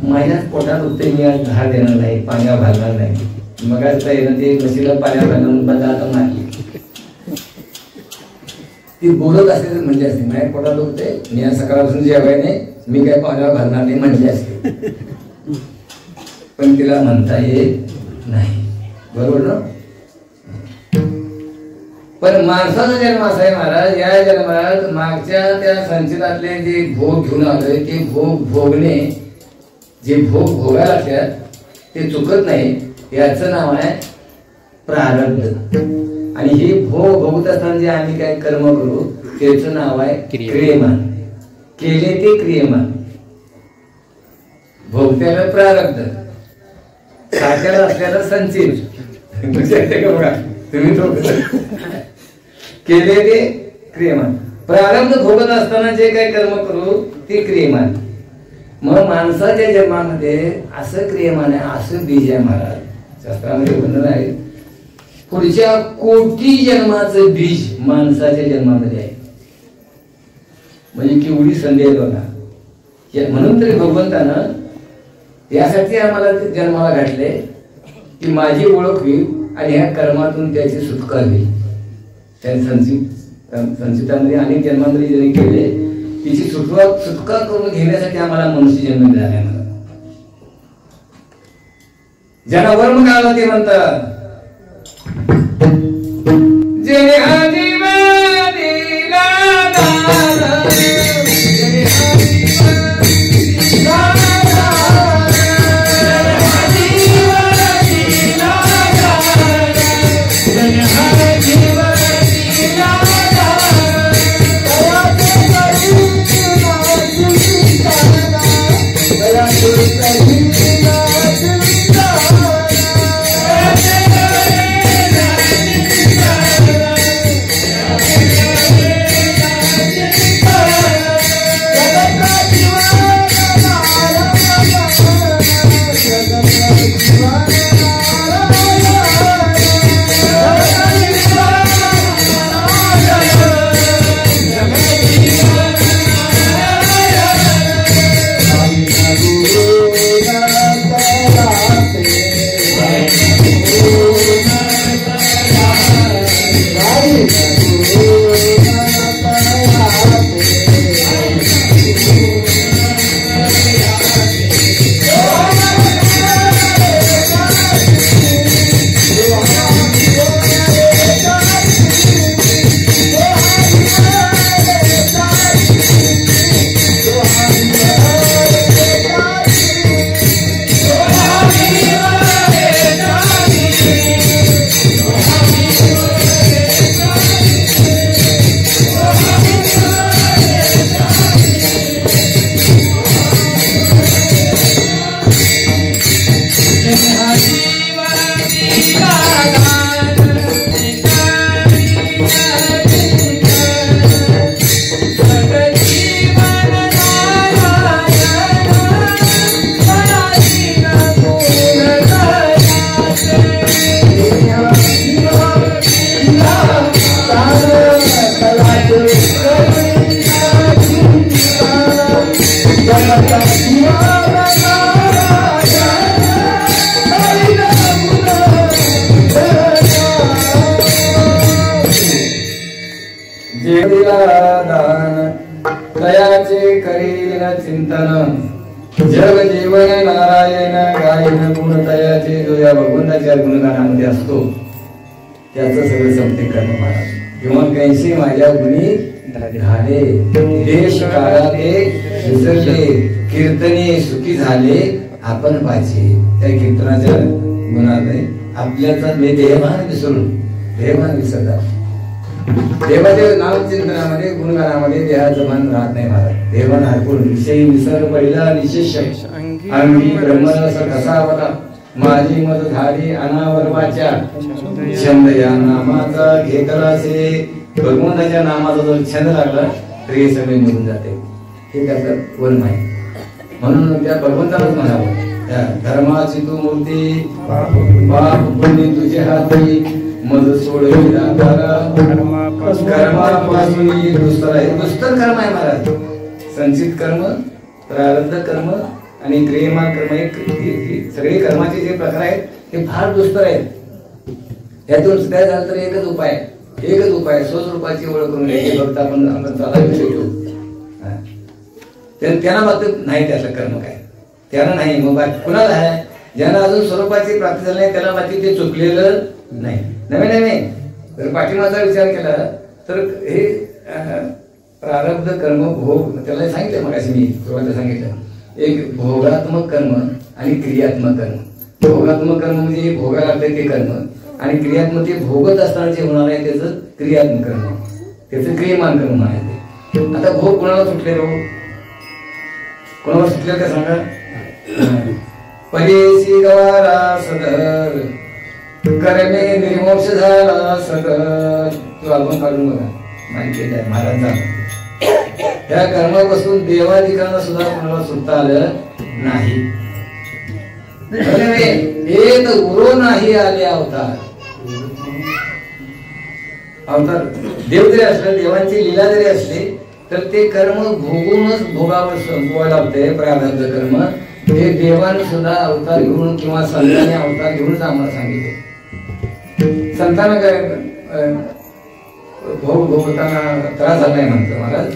माझ्याच पोटात उत्ते मी आज धार देणार नाही, पाण्यावर घालणार नाही. मग ते म्हशीला पाण्यावर घालून बंद आता मारली ती बोलत असते तर म्हणजे असते माझ्या पोटात दुखते मी आज सकाळपासून जेवाय नाही, मी काय पाण्यावर घालणार नाही म्हणजे असते. पण तिला म्हणता येत नाही. बरोबर ना. पण माणसाचा जन्म असा आहे महाराज, या जन्मात मागच्या त्या संचितातले जे भोग घेऊन आलोय ते भोग भोगणे, जे भोग भोगायला लागतात ते चुकत नाही. याचं नाव आहे प्रारब्ध. आणि हे भोग भोगत असताना जे आम्ही काय कर्म करू त्याचं नाव आहे क्रियमान. केले ते क्रियमान. भोगत्याला प्रारब्ध, साठ्याला असल्याला संचित. बघा तुम्ही केले ते क्रियमान. प्रारब्ध भोगत असताना जे काही कर्म करू ते क्रियमान. मग माणसाच्या जन्मामध्ये असं क्रियमान आहे, असं बीज आहे महाराज. शास्त्रामध्ये वर्णन आहे पुढच्या कोटी जन्माचं बीज माणसाच्या जन्मामध्ये आहे. म्हणजे केवढी संधी आहे बघा. म्हणून तरी भगवंतानं यासाठी आम्हाला जन्माला घातले की माझी ओळख होईल आणि ह्या कर्मातून त्याची सुटका होईल. त्याने संचितामध्ये अनेक जन्मांमध्ये ज्यांनी केले तिची सुटका करून घेण्यासाठी आम्हाला मनुष्य जन्म मिळाला. मला ज्यांना वर्म काढला ते म्हणतात जेणे आजीवन दिला दान, जेणे आजीवन दिला दान, आजीवन दिला दान, जेणे आजीवन दिला दान, दयाचे करुणा चिंताना, दयाचे करुणा दयाचे करीन चिंतन जग जीवन नारायण गायन गुण तयाचे जो या भगवंताच्या गुणगानामध्ये असतो त्याचं सगळं समते करणं महाराज. किंवा कैसे माझ्या गुणी झाले देश काळाले विसरले कीर्तने सुखी झाले आपण पाहिजे. त्या कीर्तनाच्या गुणाने आपल्याचा देहभान विसरून देहभान विसरतात. देवाच्या नामचिंतनामध्ये गुणगानामध्ये देहाचं मन राहत नाही महाराज. देवन हरपून विषयी विसर पहिला निशेष अंगी ब्रह्मरस कसा होता माझी मत झाली अनावर वाचा छंद या नामाचा घेतलासे. भगवंताच्या नामाचा जर छंद लागला तर हे सगळे निघून जाते. हे त्याचं वर्म आहे. म्हणून त्या भगवंतालाच म्हणावं त्या धर्माची तू मूर्ती पाप पुण्य तुझे हाती मध सोडवी कर्मापासून दुस्तर आहे. दुस्तर कर्म आहे महाराज. संचित कर्म प्रारब्ध कर्म आणि क्रियमान कर्म हे सगळे कर्माचे जे प्रकार आहेत ते फार दुस्तर आहेत. यातून काय झालं तर एकच उपाय स्वस्वरूपाची ओळख करून घ्यायची. फक्त आपण चालायला शिकतो त्यांना मात्र नाही त्याचं कर्म काय त्याला नाही. मग कुणाला आहे ज्यांना अजून स्वरूपाची प्राप्ती झाली नाही त्याला मात्र ते चुकलेलं नाही. नव्हे तर पाठिंबाचा विचार केला तर हे प्रारब्ध कर्म भोग त्याला सांगितलं मग असे मी सुरुवातीला सांगितलं एक भोगात्मक कर्म आणि क्रियात्मक कर्म. भोगात्मक कर्म म्हणजे भोगायला लागतं ते कर्म आणि क्रियात्मक ते भोगत असताना जे होणार आहे त्याचं क्रियात्मक कर्म त्याचं क्रियमान कर्म म्हणायचे. आता भोग कोणाला सुटले कोणाला सुटले का सांगा. परेशी गवारा सदर कर्मे निर्मोक्ष झाला सदर. तो आपण काढून बघा माहिती आहे महाराजांचा. त्या कर्मापासून देवाधिकांना सुद्धा कोणाला सुटता आलं नाही. एक उरो नाही आले अवतार देव जरी असले देवांची लीला जरी असली तर ते कर्म भोगूनच भोगावर संपवायला लागते. प्रारब्ध कर्म हे देवाने सुद्धा अवतार घेऊन किंवा संतांनी अवतार घेऊनच आम्हाला सांगितले. संतांना काय भोग भोगताना त्रास झाला नाही म्हणतो महाराज.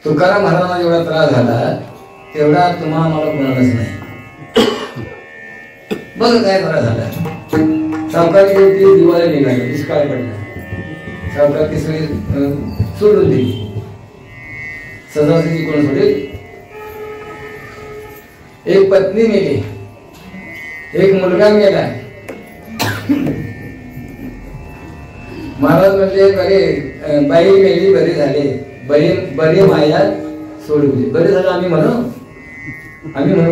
तुकाराम महाराजांना जेवढा त्रास झाला तेवढा तुम्हाला मला कोणालाच नाही. बघ काय त्रास झाला. सावकारी दिवाळी निघाली दुष्काळ पडला. सावकार ती सगळी सोडून दिली. सजावटीची कोण सोडेल. एक पत्नी मेली एक मुलगा मेला. महाराज म्हणले बरे बाई मेली बरे झाले बरे माया सोडली. बरे झालं आम्ही म्हणू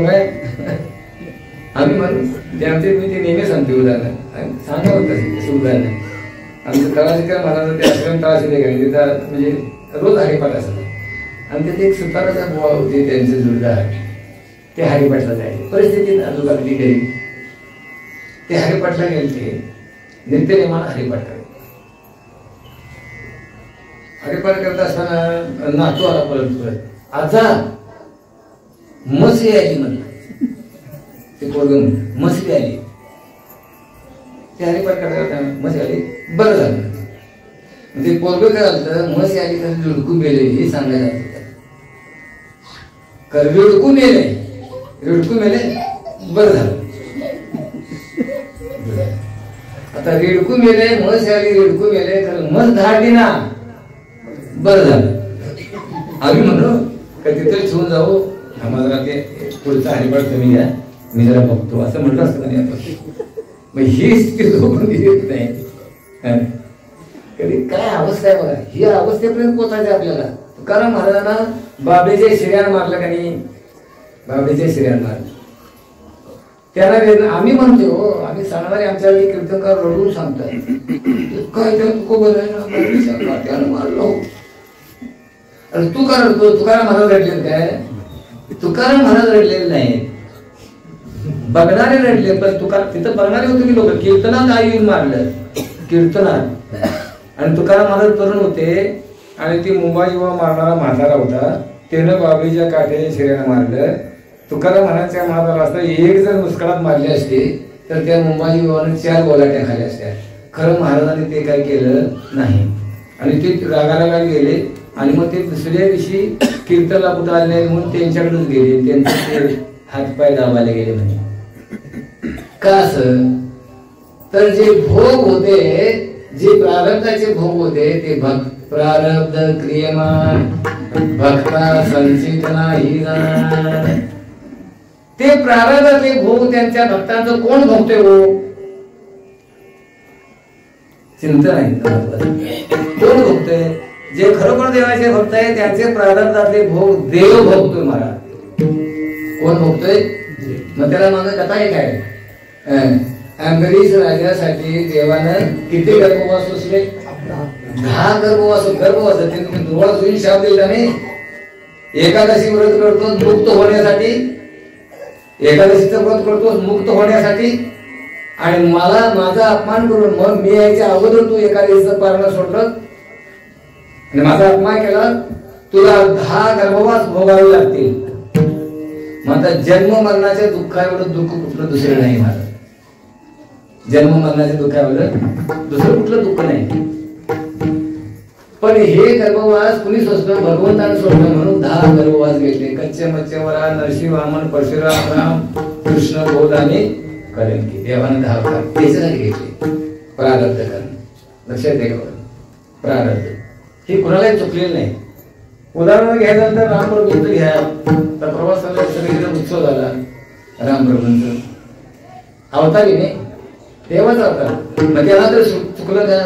काय आम्ही म्हणू ते आमचे मी ते नेहमी सांगते उदाहरण सांगा होतं उदाहरण. आमचं तळाशिकर महाराज ते आश्रम तळाशिले गेले तिथं म्हणजे रोज हरिपाठ असत आणि तिथे एक सुताराचा बुवा होते त्यांचे जोडदार ते हरिपाठला जायचे. परिस्थिती अजून अगदी गरीब ते हरिपाठला गेले ते नित्यनेमानं हरिपाठ करायचे. हरिपाठ करत असताना नातू आला परत आजा मसी आली म्हणलं. ते पोरगं मसी आली. ते हरिपाठ करता मसी आली बरं झालं. ते पोरगं काय झालं मसी आली तर लुडकून गेले हे सांगायला रिडकून मेले बरं झालं. आता रिडकू मेले म्हस आली रिडकू मेले तर म्हस धाडली ना बरं झालं. आम्ही म्हणू का तिथे ठेवून जाऊ आम्हाला ते पुढचा हरिपाठ तुम्ही घ्या मी जरा बघतो असं म्हटलं असतं नाही आपण. मग ही स्थिती झोपून येत नाही. कधी काय अवस्था आहे बघा. ही अवस्थेपर्यंत पोचायचं आपल्याला. तुकाराम महाराजांना बाबेचे शिर्यान मारलं का नाही. बाबेचे शिर्यान मारलं त्यांना आम्ही म्हणतो आम्ही सांगणारे आमच्या वेळी कीर्तनकार रडून सांगतात काय त्यानं मारलो. अरे तू का रडतो. तुकाराम महाराज रडले काय. तुकाराम महाराज रडलेले नाही बघणारे रडले. पण तुकाराम तिथं बघणारे होते की लोक कीर्तनात आई येऊन मारलं कीर्तनात. आणि तुकाराम महाराज तरुण होते आणि ती मुंबई युवा मारणारा म्हातारा होता. त्यानं बाबीच्या काठ्याच्या शिर्यानं मारलं. तुकाराम महाराजच्या महाराज असता एक जर मुस्कळात मारली असते तर त्या मुंबई युवाने 4 गोलाट्या खाल्या असत्या. खरं महाराजांनी ते काय केलं नाही आणि ते रागारागा गेले आणि मग ते दुसऱ्या दिवशी कीर्तनला कुठं आले नाही म्हणून त्यांच्याकडेच गेले. त्यांचे हातपाय दाबायला गेले म्हणजे का असं तर जे भोग होते जे प्रारब्धाचे भोग होते ते प्रारब्ध क्रियमान भक्ता संचित नाही जाणार. ते प्रारब्धाचे भोग त्यांच्या भक्तांचं कोण भोगते हो. चिंतन आहे कोण भोगतोय? जे खरोखर देवाचे भक्त आहे त्यांचे प्रारब्धातले भोग देव भोगतोय महाराज. कोण भोगतोय? मग त्याला माझं कथा आहे काय? अंबरीश राजासाठी देवानं किती गर्भवास असले? 10 गर्भवास. तुम्ही दुर्वास होईल शाप दिला नाही. एकादशी व्रत करतो मुक्त होण्यासाठी, एकादशीचं व्रत करतो मुक्त होण्यासाठी, आणि मला माझा अपमान करून मग मी यायच्या अगोदर तू एकादशीचं पारण सोडलं आणि माझा अपमान केला, तुला 10 गर्भवास भोगावे लागतील. मग आता जन्म मरणाच्या दुःखाएवढं दुःख कुठलं दुसरं नाही माझं. जन्म मरणाच्या दुःखाएवढं दुसरं कुठलं दुःख नाही. पण हे गर्भवास कुणी सोसलं? भगवंताने सोडलं म्हणून 10 गर्भवास घेतले. कच्चे मच्छवरा, नरसिंह वामन, परशुराम, राम, कृष्ण, बोध आणि कलंकी. देवाने 10 भाग त्याच्यासाठी घेतले. प्रारब्ध करणं लक्षात ठेवा. प्रारब्ध हे कुणालाही चुकलेलं नाही. उदाहरण घ्यायचं तर रामप्रभूंचं घ्या. तर प्रवासाला सगळीकडे उत्सव झाला रामप्रभूंचं. अवतारी नाही, देवाचा अवतार. मग त्याला तर चुकलं का?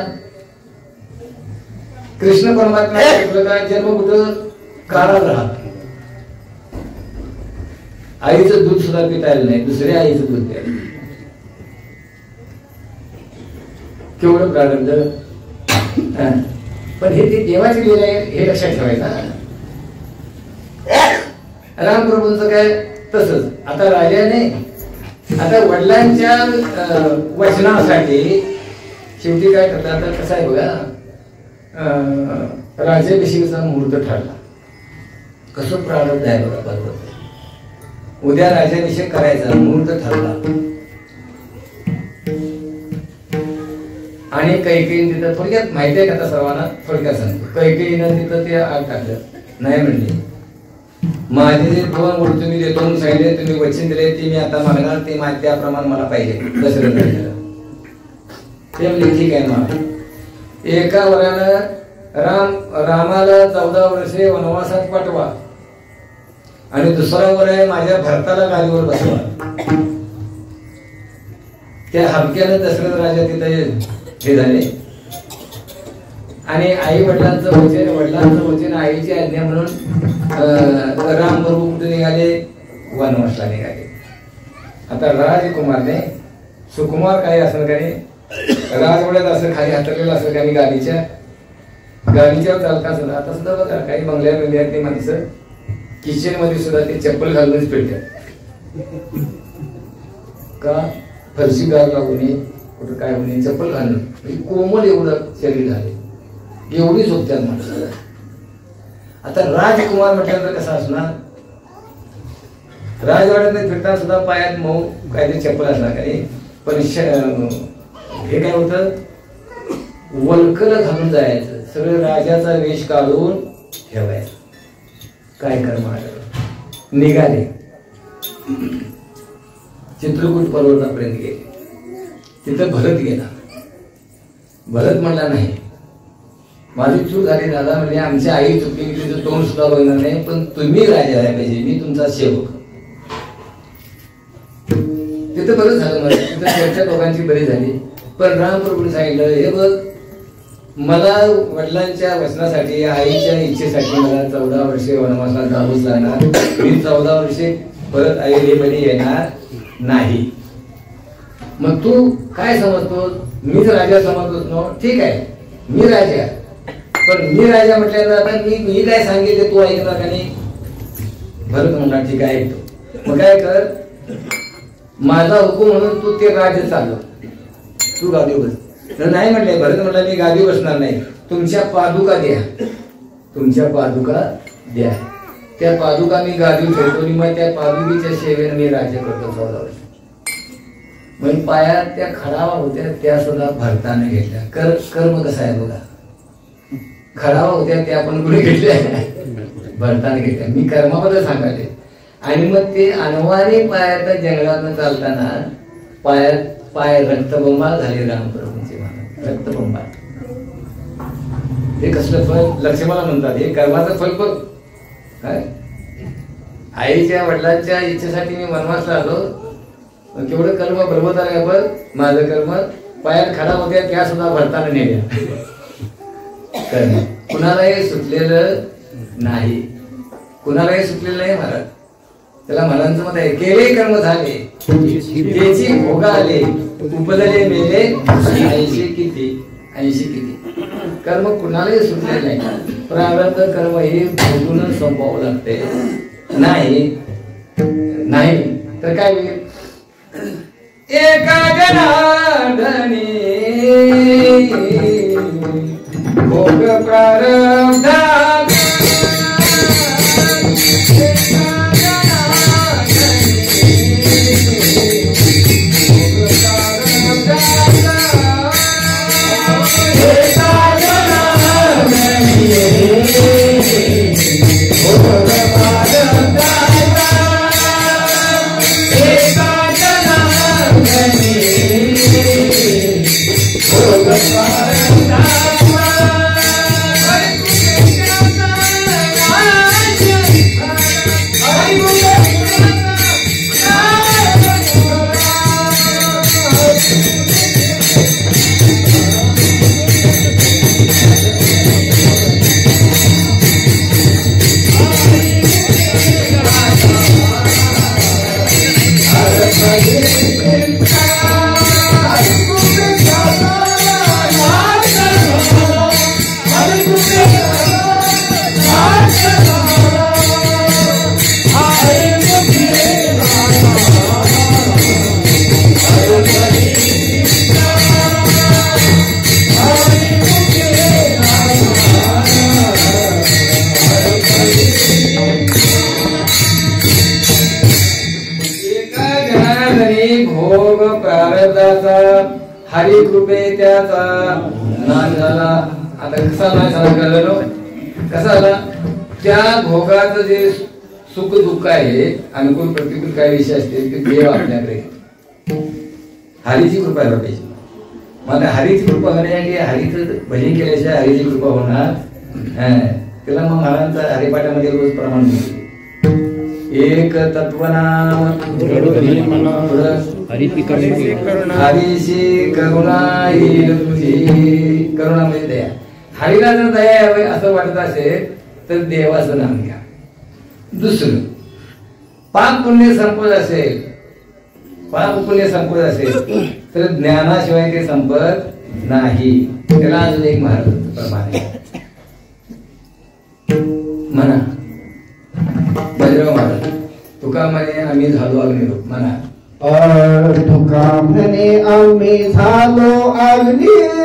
कृष्ण परमात्मा चुकलं का? जन्म कुठं? काळात राहत. आईचं दूध सुद्धा पिता आलं नाही, दुसऱ्या आईचं दूध प्यायलं. केवढं प्रारब्ध. पण हे ते देवाची लीला आहे हे लक्षात ठेवायचं. रामप्रभूंचं काय तसंच. आता राजाने आता वडिलांच्या वचनासाठी शेवटी काय करतात? आता कसं आहे बघा, राज्याभिषेकाचा मुहूर्त ठरला. कसं प्रारब्ध आहे बघा. बरोबर उद्या राज्याभिषेक करायचा मुहूर्त ठरला आणि कैकेयीने तिथं थोडक्यात माहिती आहे का? आता सर्वांना थोडक्यात सांगतो. कैकेयीनं तिथं ते आग टाकलं. नाही म्हणले, माझे जे 2 वड तुम्ही देतो म्हणून सांगितले, तुम्ही वचन दिले ते मी आता मागणार, ते त्याप्रमाणे मला पाहिजे. दशरथ राजाला ते म्हणजे ठीक आहे. मग एका वरानं रामाला 14 वर्षे वनवासात पाठवा आणि दुसरा वर आहे माझ्या भरताला गादीवर बसवा. त्या हबक्यानं दशरथ राजा तिथे हे झाले आणि आई वडिलांचं वचन आईची आज्ञा म्हणून राम प्रभू कुठे निघाले? वनवासला निघाले. आता राजकुमारने सुकुमार काय असेल का नाही, राजवड्यात असं खाली हातरलेलं असेल का नाही, गाडीच्यावर चालता सुद्धा. आता सुद्धा बघा काही बंगल्यात ते माणसं किचन मध्ये सुद्धा ते चप्पल घालूनच फिरतात का? फरशी गाव लागू नये, कुठं काय होऊ नये, चप्पल घालून. कोमल एवढं शरीर झाले, एवढी झोपतात माणसं. आता राजकुमार म्हटल्यानंतर कसं असणार? राजवाड्यात फिरताना सुद्धा पायात मऊ काहीतरी चप्पल असणार काही. पण हे काय होतं? वल्कल घालून जायचं, सगळं राजाचा वेश काढून ठेवायचं. काय कर्म निघाले. चित्रकूट पर्वतापर्यंत गेले. तिथं भरत गेला. भरत म्हणला नाही, माझी चूक झाली दादा, म्हणजे आमची आई चुकली, मी तुझं तोंड सुद्धा बघणार नाही, पण तुम्ही राजा आहे पाहिजे, मी तुमचा सेवक. तिथं बरं झालं. मला तिथं चर्चा दोघांची बरी झाली. पण रामप्रभूने सांगितलं, हे बघ, मला वडिलांच्या वचनासाठी आईच्या इच्छेसाठी मला 14 वर्षे वनवासाला जावंच लागणार. मी 14 वर्षे परत अयोध्येमध्ये येणार नाही. मग तू काय समजतो? मीच राजा समजतोस ना? ठीक आहे, मी राजा. पण मी राजा म्हटल्यानंतर आता मी काय सांगितले तू ऐकणार का नाही? भरत म्हणला ठीक आहे ऐकतो. मग काय कर, माझा हुकूम म्हणून तू ते राज्य चालव, तू गादी बस. नाही म्हटलंय. भरत म्हटला मी गादी बसणार नाही, तुमच्या पादुका द्या, तुमच्या पादुका द्या. त्या पादुका मी गादी ठेवतो आणि मग त्या पादुकीच्या सेवेने मी राज्य करतो 14 वर्ष. मग पायात त्या खडावा होत्या त्या सुद्धा भरताने घेतल्या. कर्म कसा आहे बघा. खडावा होत्या त्या आपण कुठे घेतल्या? भरताने घेतल्या. मी कर्माबद्दल सांगायचे. आणि मग ते अनवाणी पायात जंगलात चालताना पाय रक्तबंबाळ झाले रामप्रभूंचे. रक्तबंबाळ हे कसलं फल? लक्ष्मणला म्हणतात हे कर्माचं फल बघ. काय आईच्या वडिलांच्या इच्छेसाठी मी वनवासला आलो, केवढं कर्म बरोबर आहे. बघ माझं कर्म पायात खडा होत्या त्या सुद्धा भरताना नेल्या. कुणालाही सुटलेलं नाही, कुणालाही सुटलेलं नाही महाराज. त्याला महाराजांचं मत आहे, केले कर्म झाले त्याची भोग आले, उपजले मेले 80 किती. कर्म कुणालाही सुटले नाही. प्रारब्ध कर्म हे भोगूनच संपवावं लागते. नाही तर काय होईल? एका जनार्दनी भोग प्रारब्ध भोग प्रारब्धाचा हरी कृपे त्याचा नाश झाला. आता कसा नाश झाला कळलं? कसा झाला? त्या भोगाचं जे सुख दुःख आहे, अनुकूल प्रतिकूल काय विषय असते ते देव आपल्याकडे हरीची कृपा व्हायला पाहिजे. मला हरीची कृपा होण्यासाठी हरीचं भजन केल्याशिवाय हरीची कृपा होणार. त्याला मग महाराजांचा हरिपाठामध्ये रोज प्रमाण मिळते. एक तत्वनाम हरीशी करुणा येईल तुझी. करुणा म्हणजे दया. हरीला जर दया यावे असं वाटत असेल तर देवाचं नाम घ्या. दुसरं, पाप पुण्य संपत असेल, पाप पुण्य संपत असेल तर ज्ञानाशिवाय ते संपत नाही. त्याला अजून एक महाराज प्रमाण आहे म्हणा. बजरंग महाराज तुका म्हणे आम्ही झालो अग्निरूप म्हणा. तुका म्हणे आम्ही झालो अग्निरूप.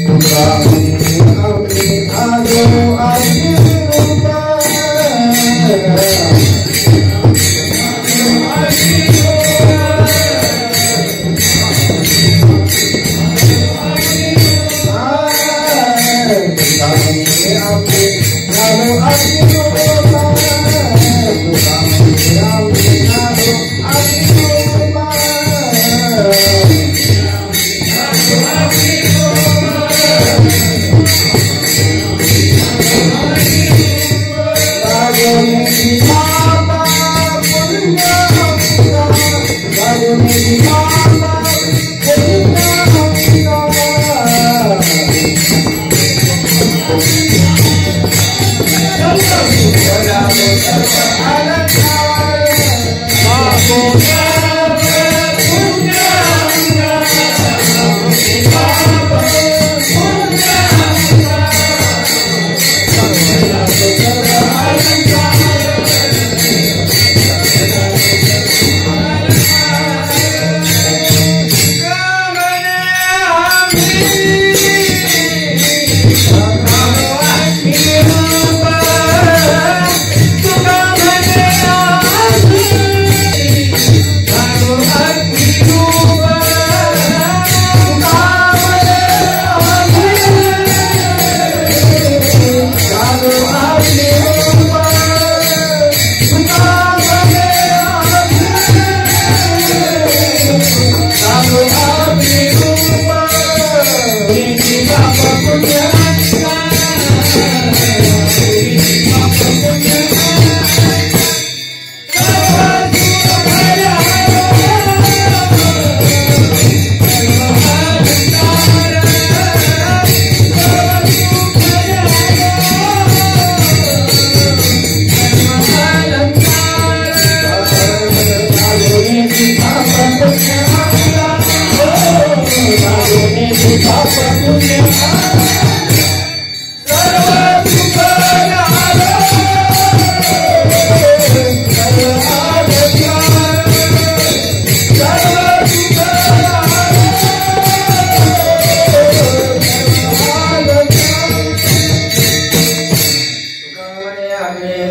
तुका म्हणे आम्ही झालो अग्निरूप.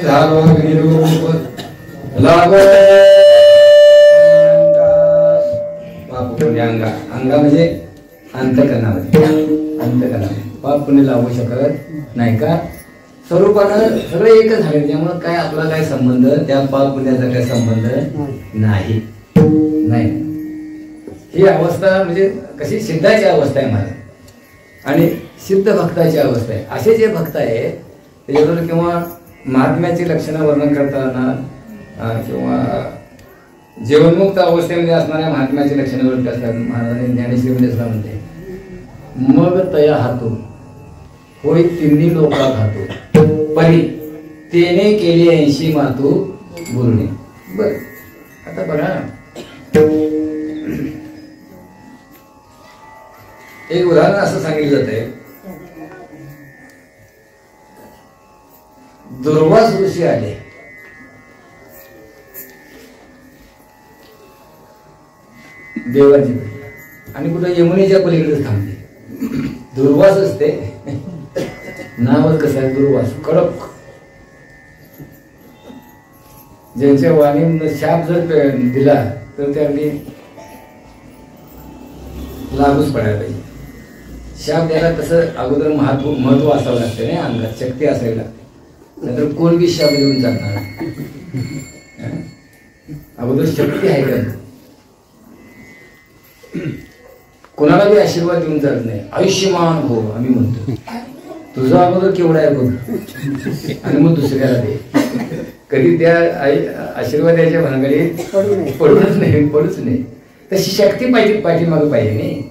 झालो अग्निरूप लागो पाप पुण्य अंगा अंगा म्हणजे अंतकरणामध्ये अंतकरणामध्ये पाप पुण्य लागू शकत नाही का स्वरूपानं सगळं एकच झाले त्यामुळे काय आपला काय संबंध त्या पाप पुण्याचा काय संबंध नाही नाही ही अवस्था म्हणजे कशी सिद्धाची अवस्था आहे मला आणि सिद्ध भक्ताची अवस्था आहे असे जे भक्त आहेत त्याच्याबरोबर किंवा महात्म्याची लक्षणं वर्णन करताना किंवा जीवनमुक्त अवस्थेमध्ये असणाऱ्या महात्म्याची लक्षणं वर्णन असतात महाराजांनी ज्ञानेश्वरीमध्ये असं म्हणते मग तया हातो होय तिन्ही लोका खातो परी तेने केली 80 मातू बोलणे बर आता बघा एक उदाहरण असं सांगितलं जात आहे दुर्वास ऋषी आले देवाची आणि कुठं यमुनेच्या पलीकडे थांबले दुर्वास असते नावच कसं आहे दुर्वास कडक ज्यांच्या वाणीनं शाप जर दिला तर त्यांनी लागूच पडायला पाहिजे शाप द्यायला कसं अगोदर महत्व असावं लागतं नाही अंगात शक्ती असायला नाहीतर कोण बी शाप देऊन जाणार अगोदर शक्ती आहे का कोणाला बी आशीर्वाद देऊन चालत नाही आयुष्यमान हो आम्ही म्हणतो तुझा अगोदर केवढा आहे बघ आणि मग दुसऱ्याला दे कधी त्या आशीर्वादाच्या भानगडीत पडूच नाही तशी शक्ती पाहिजे पाठीमागं पाहिजे नाही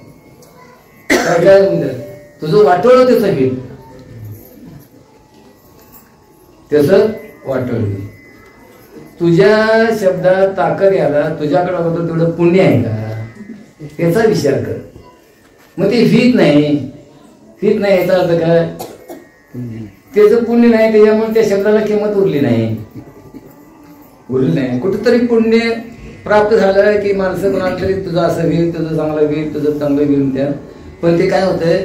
काय तुझं वाटोळं त्याचं घे त्याचं वाटोळं घे तुझ्या शब्दात ताकद याला तुझ्याकडे अगोदर तेवढं पुण्य आहे का त्याचा विचार कर मग ते भीत नाही याचा अर्थ काय त्याचं पुण्य नाही त्याच्यामुळे त्या शब्दाला किंमत उरली नाही कुठंतरी पुण्य प्राप्त झालं की माणसं कोणाला तरी तुझं असं घेईल तुझं चांगलं घेईल तुझं चांगलं घेऊन त्या पण ते काय होतंय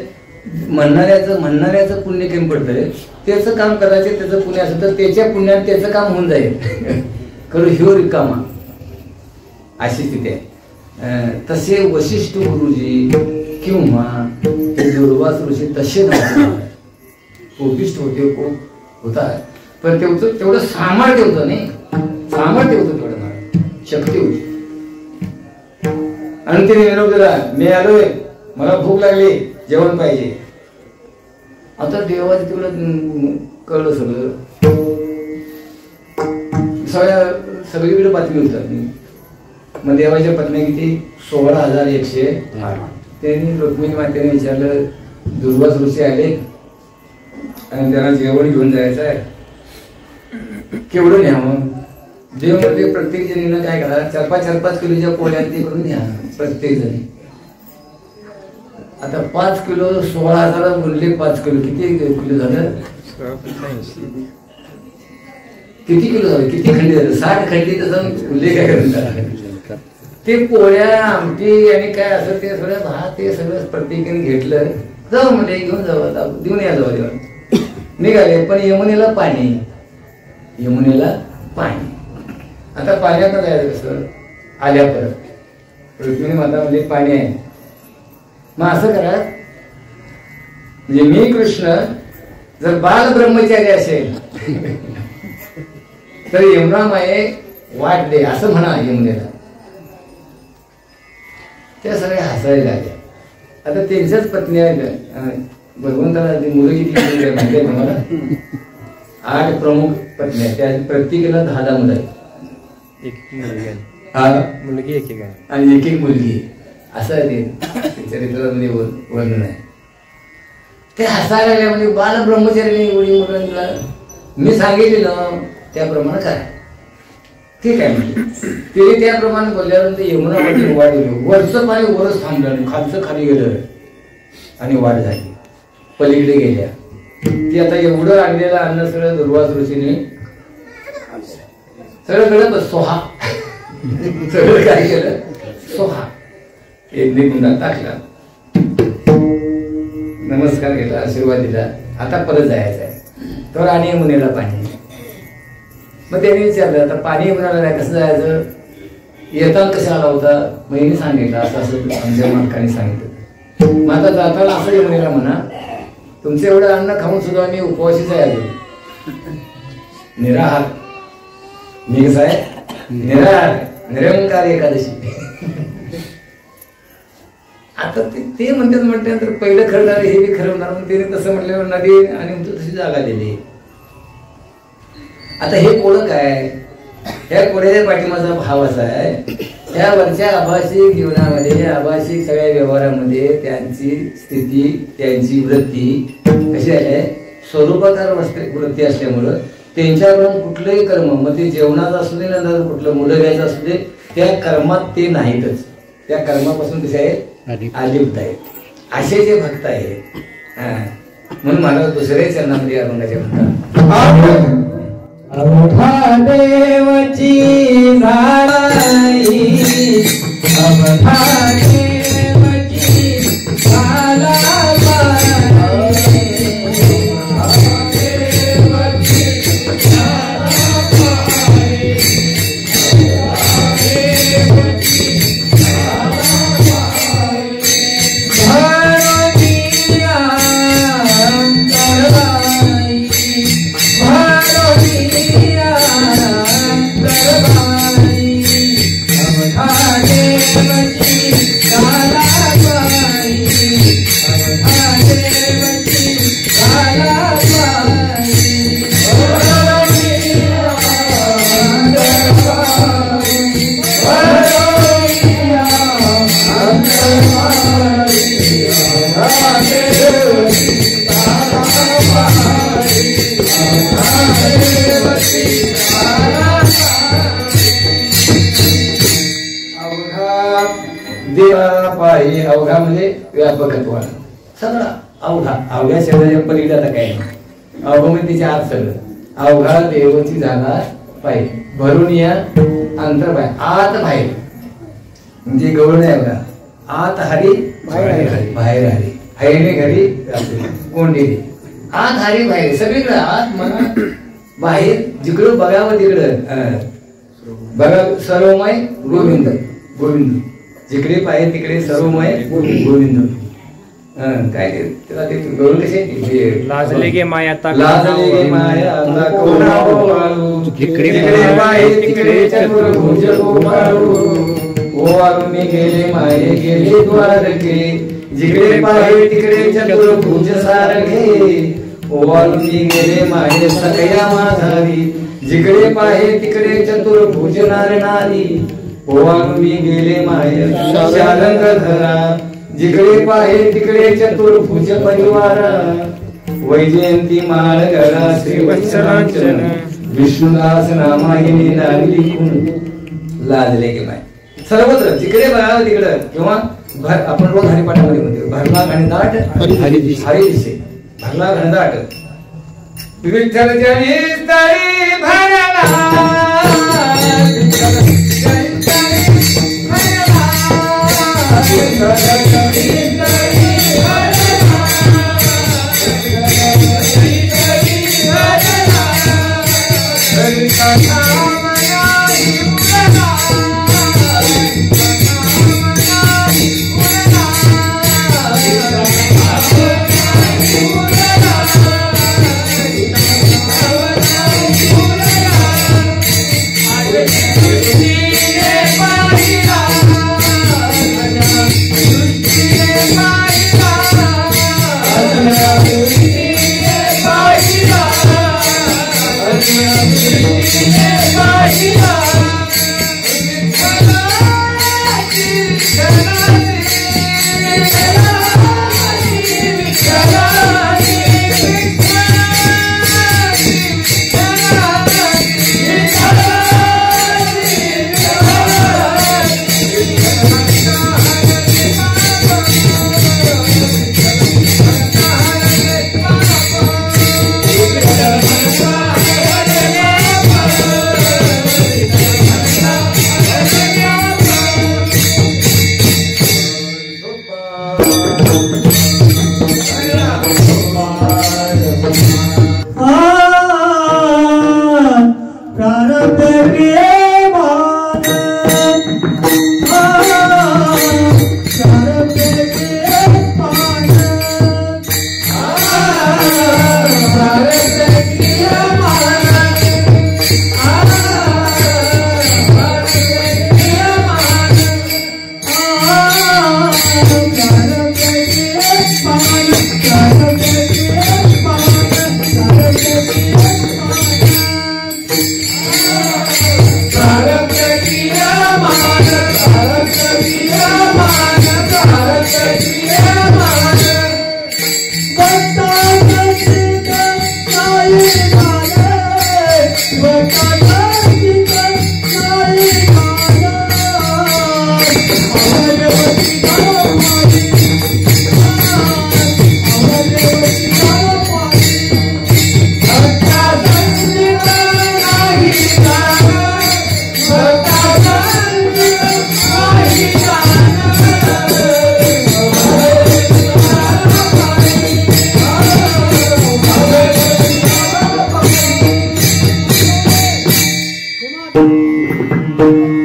म्हणणाऱ्याचं पुण्य कमी पडतंय त्याचं काम कदाचित त्याचं पुण्य असेल तर त्याच्या पुण्यात त्याचं काम होऊन जाईल करू ह्यो रिकामा अशी स्थिती आहे तसे वशिष्ठ गुरुजी किंवा दुर्वास ऋषी तसे नव्हते कोपिष्ट होते होता पण तेवढं सामर्थ्य होतं नाही सामर्थ्य होतं तेवढं मला शक्ती होती आणि तिने निरोप दिला मी आलोय मला भूक लागली जेवण पाहिजे आता देवाचं तिकडं कळलं सगळीकडे बातमी होतात मग देवाच्या पत्नी किती 16,108 त्यांनी रुक्मिणी मातेने विचारलं दुर्वास ऋषी आले आणि त्यांना जेवण घेऊन जायचं आहे केवढं न्यावं देव म्हणजे प्रत्येक जणीनं काय करा 4-5 किलोच्या पोळ्या ते करून न्या प्रत्येक जणी आता 5 किलो 16,000 गुणले 5 किलो किती किलो झालं किती किलो झालं किती खंडी झालं 60 खंडी तसं उल्लेख आहे ते पोळ्या आमटी आणि काय असं ते सगळं भात ते सगळं प्रत्येकाने घेतलं जाऊ म्हणजे घेऊन जाऊ आता देऊन या जाऊ देऊन निघाले पण यमुनेला पाणी आता पाण्यात जायचं कसं आल्या परत रुक्मिणी माता म्हणजे पाणी आहे मग असं करा म्हणजे मी कृष्ण जर बाल ब्रह्मचारी असेल तर यमुना माये वाट दे असं म्हणा यमुनेला त्या सगळ्या हसायला लागल्या आता त्यांच्याच पत्नी आहेत भगवंताला मुलं किती माहिती आहे तुम्हाला 8 प्रमुख पत्नी आहेत त्या प्रत्येकीला 10 मुलं आहेत मुलगी एक आणि एक मुलगी असं आहे ते चरित्रामध्ये वर्णन आहे ते हसायला लागल्या म्हणजे बाल ब्रह्मचारी एवढी मुलांना मी सांगितलेलं त्याप्रमाणे करा ठीक आहे म्हणजे ते त्याप्रमाणे बोलल्यानंतर यमुनामध्ये वाढ गेली वरचं पाणी वरच थांबलं आणि खालचं खाली गेलं आणि वाढ झाली पलीकडे गेल्या ती आता एवढं आणलेलं अन्न सगळं दुर्वास ऋषीने सगळं कळत सोहा सगळं काय केलं सोहा एक गुंडा टाकला नमस्कार केला आशीर्वाद दिला आता परत जायचं आहे तर आणि यमुनेला पाणी मग त्यांनी विचारलं आता पाणी कुणाला नाही कसं जायचं, येताना कसा आला होता, मग यांनी सांगितलं असं असं आमच्या मालकाने सांगितलं. मग आता जाताना असं येऊन म्हणा तुमचं एवढं अन्न खाऊन सुद्धा मी उपवासीच आहे अजून, निराहार. मी कसं आहे निराहार, निरंकार एकादशी. आता ते म्हणतात म्हटल्यानंतर पहिलं खरं हे बी खरं होणार, त्याने तसं म्हटल्यावर नदी आणि तशी जागा दिली. आता हे कोणं काय, ह्या कोण्याच्या पाठीमाचा भाव असा आहे, त्या वरच्या आभाषिक जीवनामध्ये आभाषिक सगळ्या व्यवहारामध्ये त्यांची स्थिती त्यांची वृत्ती कशी आहे, स्वरूपाकार वृत्ती असल्यामुळं त्यांच्याकडून कुठलंही कर्म, मग ते जेवणाचं असू दे ना कुठलं मुलं घ्यायचं असू दे, त्या कर्मात ते नाहीतच, त्या कर्मापासून कसे आहेत अलिप्त आहेत. असे जे भक्त आहेत म्हणून मला दुसऱ्या चरणामध्ये अभंगाचे म्हणतात. अवघा देवची झालाई, अवघा देवची झाला पायी. अवघा म्हणजे व्यापकत्व, सगळं अवघा. अवघ्या शब्दाच्या पलीकडे आता काय नाही. अवघ म्हणजे तिचे आत सगळं. अवघा देवची झाला पायी, भरून या अंतर बाहेर, आत बाहेर म्हणजे गवळ नाही बघा. आत हरी बाहेर हरी, हरीने घरी कोंडी, आत हरी बाहेर, सगळीकडे आत म्हणा बाहेर, जिकडं बघावं तिकडं बघा. सर्वमय गोविंद गोविंद, जिकडे पाहिजे तिकडे सर्वमय गोविंद. काय त्याला ते गवळ कसे लाजले गे माया लाजले गे माया जिकडे पाहिजे तिकडे चतुर्भुज गोपाळू, ओवाळून गेले माये गेले द्वारके, जिकडे पाहिजे तिकडे चतुर्भुज सारखे, ओवाळून गेले माये सखया माधारी, जिकडे पाहिजे तिकडे चतुर्भुज नार नारी, ओवाळून गेले माये शालंगधरा, जिकडे पाहिजे तिकडे चतुर्भुज परिवार, वैजयंती माळ गळा श्री वत्सलांचन, विष्णुदास नामाहिनी लागली खून. लाजले की माय सर्वत्र जिकडे बघावं तिकडं, किंवा आपण रोज हरिपाठामध्ये म्हणतो भरला घनदाट हरी दिसे, भरला घनदाट विठ्ठल जनी तरी भरला,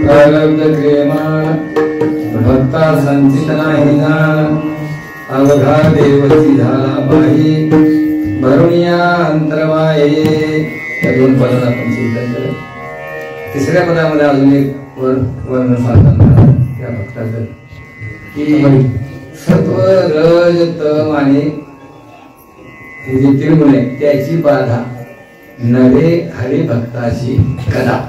प्रारब्ध क्रियमाण भक्ता संचित नाही जाण अवघा देवची झाला बाई भरुणिया अंतरवाये. या दोन पदात आपण चिंतन केलं. तिसऱ्या पदामध्ये अजून एक वर्णन सांगताना त्या भक्ताचं की सत्व रज तम आणि हे जे तीन गुण आहेत त्याची बाधा नवे हरिभक्ताची कला.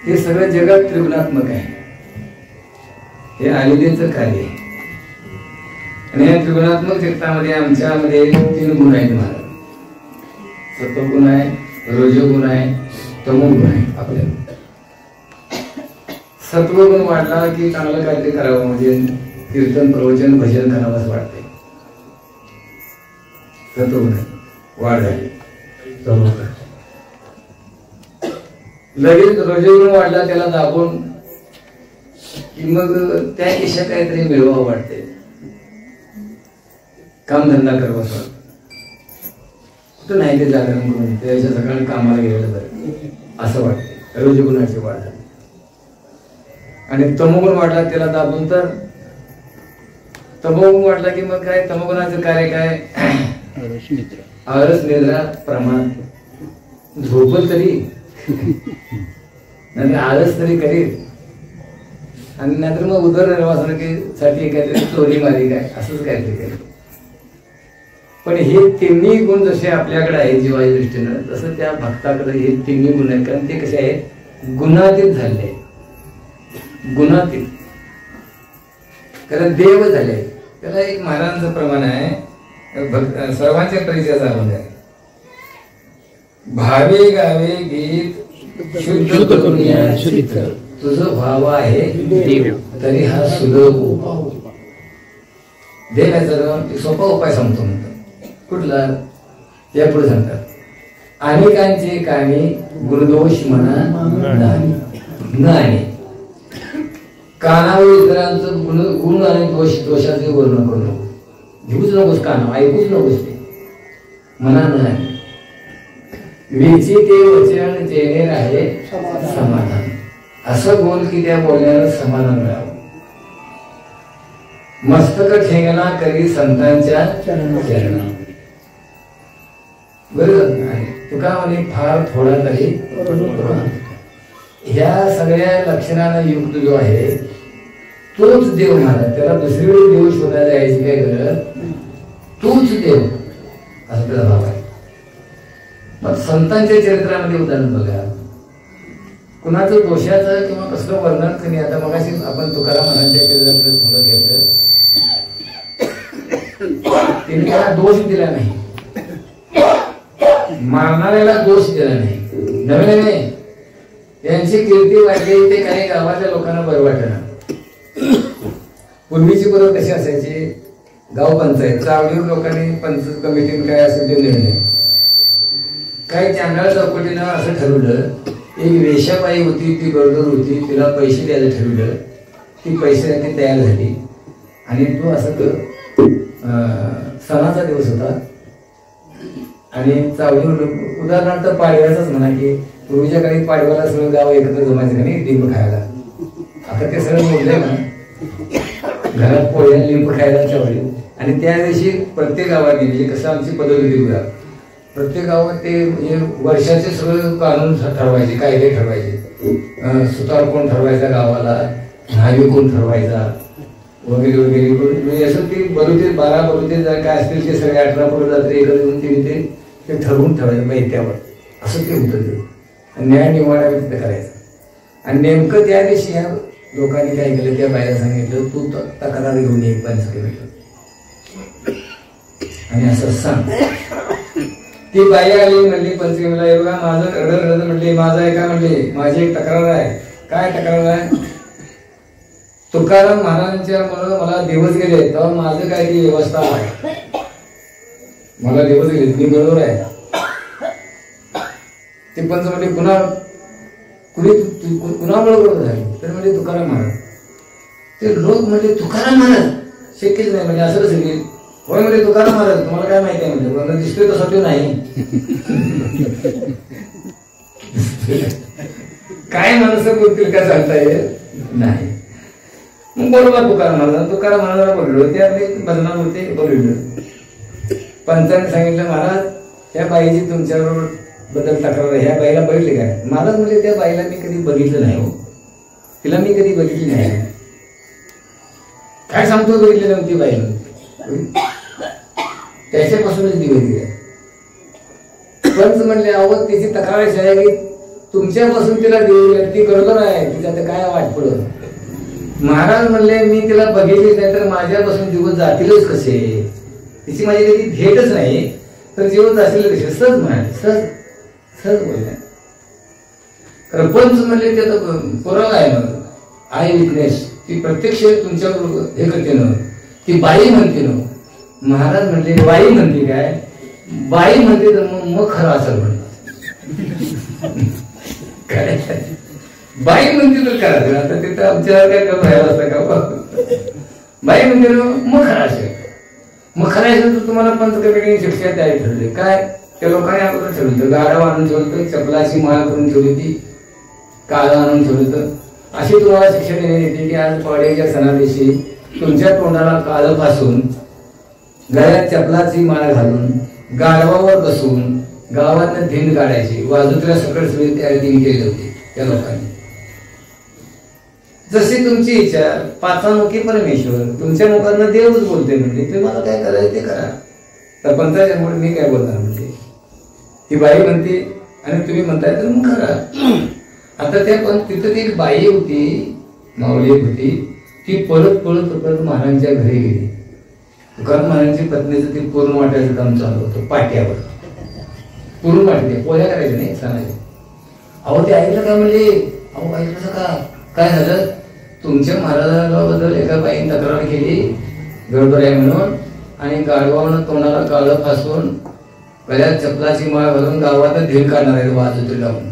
हे सगळं जगात त्रिगुणात्मक आहे. हे आयुर्वेदाचं कार्य आहे. आणि या त्रिगुणात्मक जगतामध्ये आमच्यामध्ये तीन गुण आहेत महाराज. सत्वगुण आहे, रजोगुण आहे, तमोगुण आहे. आपल्याला सत्वगुण वाढला की चांगलं काहीतरी करावं म्हणजे कीर्तन प्रवचन भजन करावं असं वाटतंय. सत्वगुण वाढ झाली. लगेच रजोगुण वाढला त्याला दाबून की मग त्या दिशा काहीतरी मिळवावं वाटते. कामधंदा करावा असं कुठं नाही ते जागरण करून त्याच्या सकाळी कामाला गेलेलं बरं असं वाटतं. रजोगुणाची वाढ झाली. आणि तमोगुण वाढला त्याला दाबून तर तमोगुण वाढला की मग काय तमोगुणाचं कार्य काय आळस निद्रा प्रमाण झोपल तरी नंतर आळस तरी करेल आणि नंतर मग उदरनिर्वाहासाठी काहीतरी चोरी मारी काय असंच काहीतरी करेल. पण हे तिन्ही गुण जसे आपल्याकडे आहेत जीवाच्या दृष्टीनं तसं त्या भक्ताकडे हे तिन्ही गुण आहेत. कारण ते कसे आहेत गुणातीत झाले आहेत. गुणातीत कारण देव झाले. त्याला एक महाराजांचं प्रमाण आहे सर्वांच्या परिचयाचा अभंग आहे. भावे गावे गीत शुद्ध करुनिया शुद्ध तुझं भाव आहे देव तरी हा सुलभ उपाय. देवाचा सोपा उपाय सांगतो म्हणतो. कुठला त्या पुढे सांगतात अनेकांचे कामी गुरुदोष म्हणा नाही. कानावर इतरांचं गुण आणि दोषाचे वर्णन करू नको. घेऊच नकोस कानावर ऐकूच नकोस ते म्हणा नाही. विची ते वचन जेणे राहे समाधान असं बोल की त्या बोलण्याला समाधान मिळावं. मस्तक ठेंगणा करी संतांच्या चरणा. बरोबर तुका म्हणे फार थोडा तरी ह्या सगळ्या लक्षणानं युक्त जो आहे तोच देव महाराज. त्याला दुसरीकडे देव शोधायला जायची काय गरज. तोच देव असं त्याचा भाव आहे. मग संतांच्या चरित्रामध्ये उदाहरण बघा. कुणाचं दोषाचं किंवा कसलं वर्णन कधी आता मगाशी आपण तुकारामांच्या चरित्रात थोडं घेतलं. त्यांनी त्याला दोष दिला नाही. मारणाऱ्याला दोष दिला नाही. नव्हे नाही त्यांची कीर्ती वाढली ते काही गावाच्या लोकांना बरं वाटणार. पूर्वीची बरोबर कशी असायची गाव पंचायत चावडीवर लोकांनी पंचायत कमिटी काय असेल ते निर्णय काही चांगल्या चौकटीनं असं ठरवलं. एक वेश्याबाई होती ती गरोदर होती तिला पैसे द्यायला ठरवलं. ती पैशासाठी तयार झाली आणि तो असं सणाचा दिवस होता आणि चावडीवर उदाहरणार्थ पाडव्याचाच म्हणा की पूर्वीच्या काळी पाडव्याला सगळं गाव एकत्र जमायचं का नाही लिंब खायला. आता ते सगळं मोडलंय म्हणा. घरात पोळ्या लिंब खायला चावडी. आणि त्या दिवशी प्रत्येक गावात म्हणजे कसं आमची पद्धत होती बघा. प्रत्येक गावात ते म्हणजे वर्षाचे सगळं कानून ठरवायचे कायदे ठरवायचे. सुतार कोण ठरवायचा गावाला न्हावी कोण ठरवायचा वगैरे वगैरे म्हणजे असं ते बलुते 12 बलुते काय असतील ते सगळे 18 पुढे जात्री एकत्र येऊन ते ठरवून ठेवायचं मैत्यावर असं ते होतं. ते न्याय निवाडा व्यक्त करायचा. आणि नेमकं त्या दिवशी ह्या लोकांनी काय केलं त्या बाईला सांगितलं तू तक्रार घेऊन ये पंचकमिटीला आणि असं सांग. ती बाई आली म्हणली पंचकमिटीला हे बघा माझं रडत म्हणली माझं आहे का म्हणली माझी एक तक्रार आहे. काय तक्रार आहे. तुकाराम महाराजांच्या मला दिवस गेले तेव्हा माझं काय ती व्यवस्था आहे. मला दिवस गेले मी बरोबर आहे. ते पंच म्हणजे पुन्हा कुणामुळे बरोबर झाली तर म्हणजे तुकाराम महाराज. ते लोक म्हणजे तुकाराम महाराज शक्यच नाही म्हणजे असं कसं की होय म्हणजे तुकाराम महाराज तुम्हाला काय माहिती आहे म्हणजे दिसतोय तसा तो नाही. काय माणसं बोलतील का सांगता येत नाही. मग बरोबर तुकाराम महाराजांना बोललो, ते आपले भजनात होते, बोललो. पंचांनी सांगितलं, महाराज त्या बाईची तुमच्याबरोबर बद्दल तक्रार, ह्या बाईला बघितले काय? महाराज म्हणजे त्या बाईला मी कधी बघितलं नाही हो, तिला मी कधी बघितली नाही. काय सांगतो बघितले नव्हती बाईला, त्याच्यापासूनच दिवे दिले. पंच म्हणले, अहो तिची तक्रार अशी आहे की तुमच्यापासून तिला दिवे, ती बरोबर आहे, तिच्या आता काय वाट पडत. महाराज म्हणले, मी तिला बघितलीच नाही तर माझ्यापासून दिवस जातीलच कसे, तिची माझी कधी भेटच नाही तर दिवस जातील कसे. सहज म्हणाले, सहज सहज बोलले. कारण पंच म्हणले ते तर पुरावा आहे ना, आय विटनेस, ती प्रत्यक्ष तुमच्याबरोबर हे करते ना, ती बाई म्हणते ना. महाराज म्हणले, बाई म्हणते काय? बाई म्हणते तर मग खरं असं म्हणतात. काय बाई म्हणते तर करा, आता तिथं आमच्या काय कम राहिला असता का? बाई म्हणते मग खरं असेल, मग खरं असेल तर तुम्हाला पंच कमिटीने शिक्षा द्यायला ठरले. काय त्या लोकांनी अगोदर ठेवलं होतं, गाडा आणून ठेवलं होतं, चपलाची माळ करून ठेवली होती, काळं आणून ठेवलं होतं. अशी तुम्हाला शिक्षा देण्यात येते की आज पाडव्याच्या सणादिवशी तुमच्या तोंडाला काळं फासून, गळ्यात चपलाची माळ घालून, गाढवावर बसून गावातनं धिंड काढायची, बाजूला सकट सगळी तयारी केली होती त्या लोकांनी. जशी तुमची इच्छा, पाचामुखी परमेश्वर, तुमच्या मुखातनं देवच बोलते म्हणजे तुम्हाला काय करायचं ते करा. तर पंचायत म्हणून मी काय बोलणार म्हणजे, ती बाई म्हणते आणि तुम्ही म्हणताय तर मग करा. आता त्या पण तिथं ती बाई होती, माऊली होती, ती परत परत महाराजांच्या घरी गेली. तुकाराम महाराजांची पत्नीचं ते पूर्ण वाटायचं काम चालू होतं पाट्यावर, पूर्ण वाटते पोळ्या करायच्या नाही सणाच्या. अहो ते ऐकलं का म्हणजे, अहो ऐकलं का काय झालं, तुमच्या महाराजांबद्दल एका बाईने तक्रार केली गडबड आहे म्हणून, आणि गाढवानं तोंडाला काळं फासून गळ्यात चपलाची माळ घालून गावात धिंड काढणार आहे वाजवते लावून.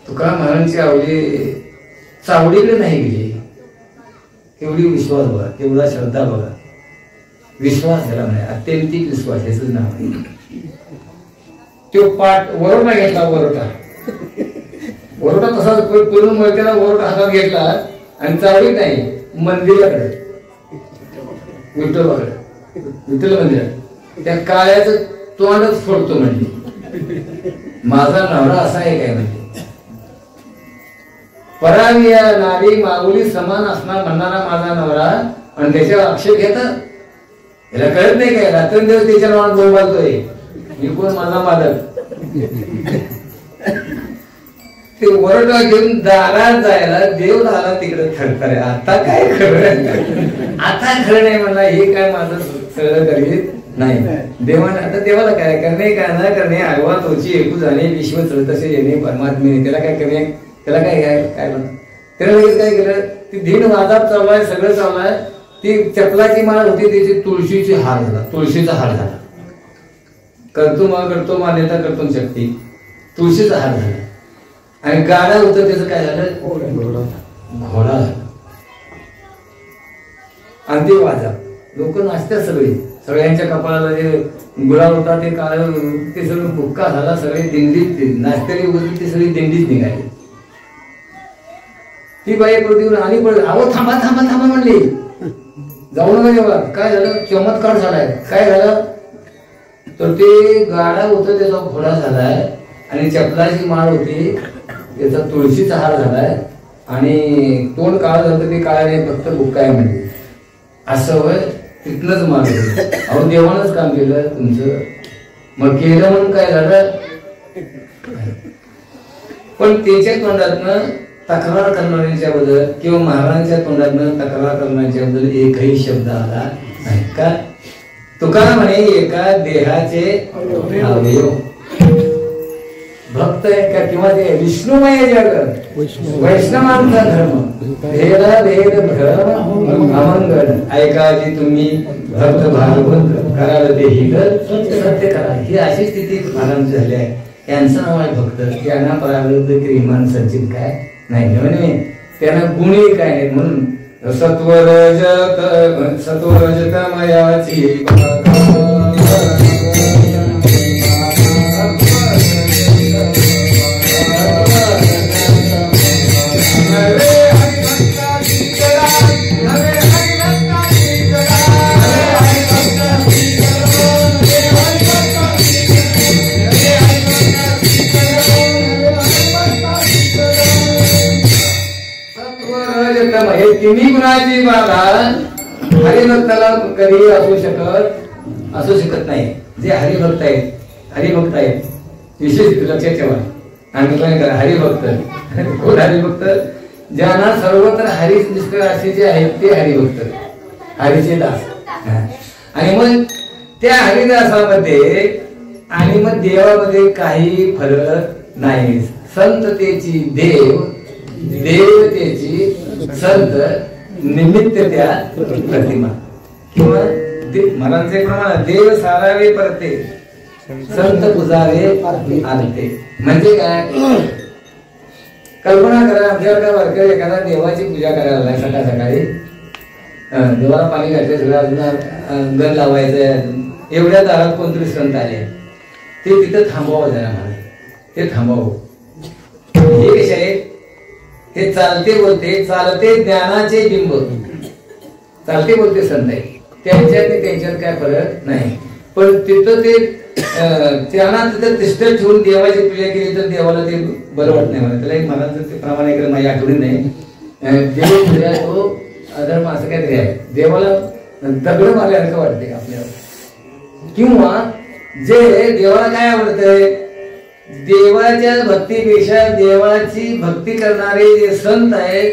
तुकाराम महाराजांची आवडी चावडीकडे नाही गेली. केवढी विश्वास बघा, केवढा श्रद्धा बघा, विश्वास झाला म्हणे, अत्यंतिक विश्वास, याच नाव आहे. तो पाठ वरोटा घेतला, वरोटा तसा पूर्ण मोठ्याला वरोटा हातात घेतला आणि चावडीत नाही, मंदिराकडे, विठ्ठल मंदिरात त्या काळ्याचं तोंडच फोडतो म्हणजे. माझा नवरा असा आहे काय म्हणजे, पराविया नारी माऊली समान असणार म्हणणारा माझा नवरा, आणि त्याच्यावर आक्षेप घेतात. याला कळत नाही काय, रात्रंदिवस त्याच्या नावात बोलतोय, मी कोण माझा मालक. ते वरटा घेऊन दारात जायला देव आला तिकडे थरथरे. आता काय खरं, आता खरं नाही म्हणला, हे काय माझं सगळं करीत नाही. देवाने आता देवाला काय करणे, काय ना करणे, आगवा तोची एकू जाणे, विश्व चलतसे येणे परमात्मे. त्याला काय करणे, त्याला काय काय म्हणत, त्याला लगेच काय केलं, ती धिंड वादात चालू आहे, सगळं चालू आहे. ती चपलाची माळ होती, त्याची तुळशीची हार झाला, तुळशीचा हार झाला. करतो मान्यता करतो शक्ती, तुळशीचा हार झाला. आणि गाडा होतं त्याचं काय झालं, घोडा झाला. आणि ते वाजा लोक नाचतात, सगळ्यांच्या कपाळाला जे गुलाल होता ते काळ, ते सगळं बुक्का झाला, सगळे दिंडीत नाचतेली होती, ती सगळी दिंडीत निघाली. ती बाई पडतीवर आणि पडली, अहो थांबा थांबा थांबा म्हणली, जाऊ नका जेव्हा. काय झालं, चमत्कार झालाय. काय झालं तर ते गाडा होतं त्याचा घोडा झालाय, आणि चपलाची माळ होती त्याचा तुळशीचा हार झालाय, आणि तोंड काळ झालं ते काळाने फक्त बुक्काय म्हणते. असं होय, तिथनच माल. अहो देवानच काम केलं तुमचं, मग केलं म्हणून काय झालं. पण त्याच्या तोंडातनं तक्रार करणाऱ्यांच्या बद्दल किंवा महाराजांच्या तोंडातनं तक्रार करण्याच्या बद्दल एकही शब्द आला नाही. का तुकाराम म्हणे, एका देहाचे अवयव भक्त आहे का, किंवा ते विष्णुमय जग वैष्णवांचा धर्म, भेद भेद भ्रम अमंगल ऐकाजी तुम्ही भक्त भागवत कराल ते हिग सत्य करा. ही अशी स्थिती महाराजांची झाली आहे. यांचं नाव आहे भक्त. यांना परावृत्त क्रिमान संचित काय नाही, म्हणजे त्यांना गुणी काय नाही. म्हणून सत्वरजतमयाची तिन्ही गुणाची बाधा हरिभक्ताला कधी असू शकत नाही. जे हरिभक्त आहेत विशेष लक्षात ठेवा. आम्ही काय करा हरिभक्त कोण हरिभक्त ज्यांना सर्वत्र हरीच दिसत असे जे आहेत ते हरिभक्त हरीचे दास. आणि मग त्या हरिदासामध्ये आणि मग देवामध्ये काही फरक नाही. संततेची देवतेची संत निमित्त त्या प्रतिमा किंवा महाराजांचे प्रमाण देव सारावे परते संत पुजावे आलते. म्हणजे काय कल्पना करा आमच्यावर वारकरी एखादा देवाची पूजा करायला सकाळ सकाळी देवाला पाणी घातले सगळं अजून गण लावायचं एवढ्या दारात कोणतरी संत आले ते तिथं थांबवावं जरा मला ते थांबवावं. हे कसे आहे हे चालते ज्ञानाचे बिंब चालते बोलते संत आहे त्यांच्यात काय फरक नाही. पण तिथं ते त्यांना तिथं तिष्ठ ठेवून देवाची पूजा केली तर देवाला ते बरं वाटत नाही. मला त्याला एक मला ते प्रमाणे माझ्या आठवणी नाही. देव पूजा तो अधर्म असं काहीतरी आहे. देवाला दगड मारल्यासारखं वाटते आपल्याला. किंवा जे देवाला काय आवडतंय देवाच्या भक्तीपेक्षा देवाची भक्ती करणारे जे संत आहेत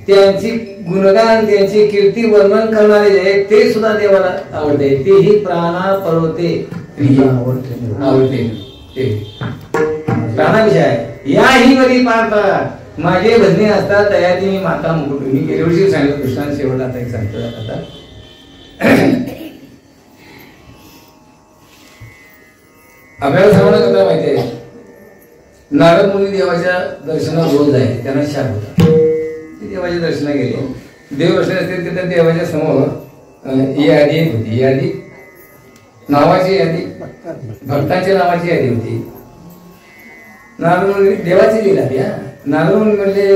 त्यांची गुणगान त्यांची कीर्ती वर्णन करणारे जे आहेत ते सुद्धा देवाला आवडते. तेही प्राणा परवते आवडते ते प्राणाविषय आहे. याही वरी पाहता माझे भजने असतात तयारी मी माता मुकुट. मी गेल्या वर्षी सांगितलं कृष्णाने शेवटला आता एक सांगतो. आता आपल्याला सर्वांना कसं माहिती आहे नारद मुनी देवाच्या दर्शनात रोज आहे. त्यांना शाप होता ते देवाच्या दर्शना गेले. देवदर्शन असतील तिथे देवाच्या समोर यादी एक होती. यादी नावाची यादी भक्तांच्या नावाची यादी होती. नारद मुनी देवाची लिहिला त्या नारद मुनी म्हणले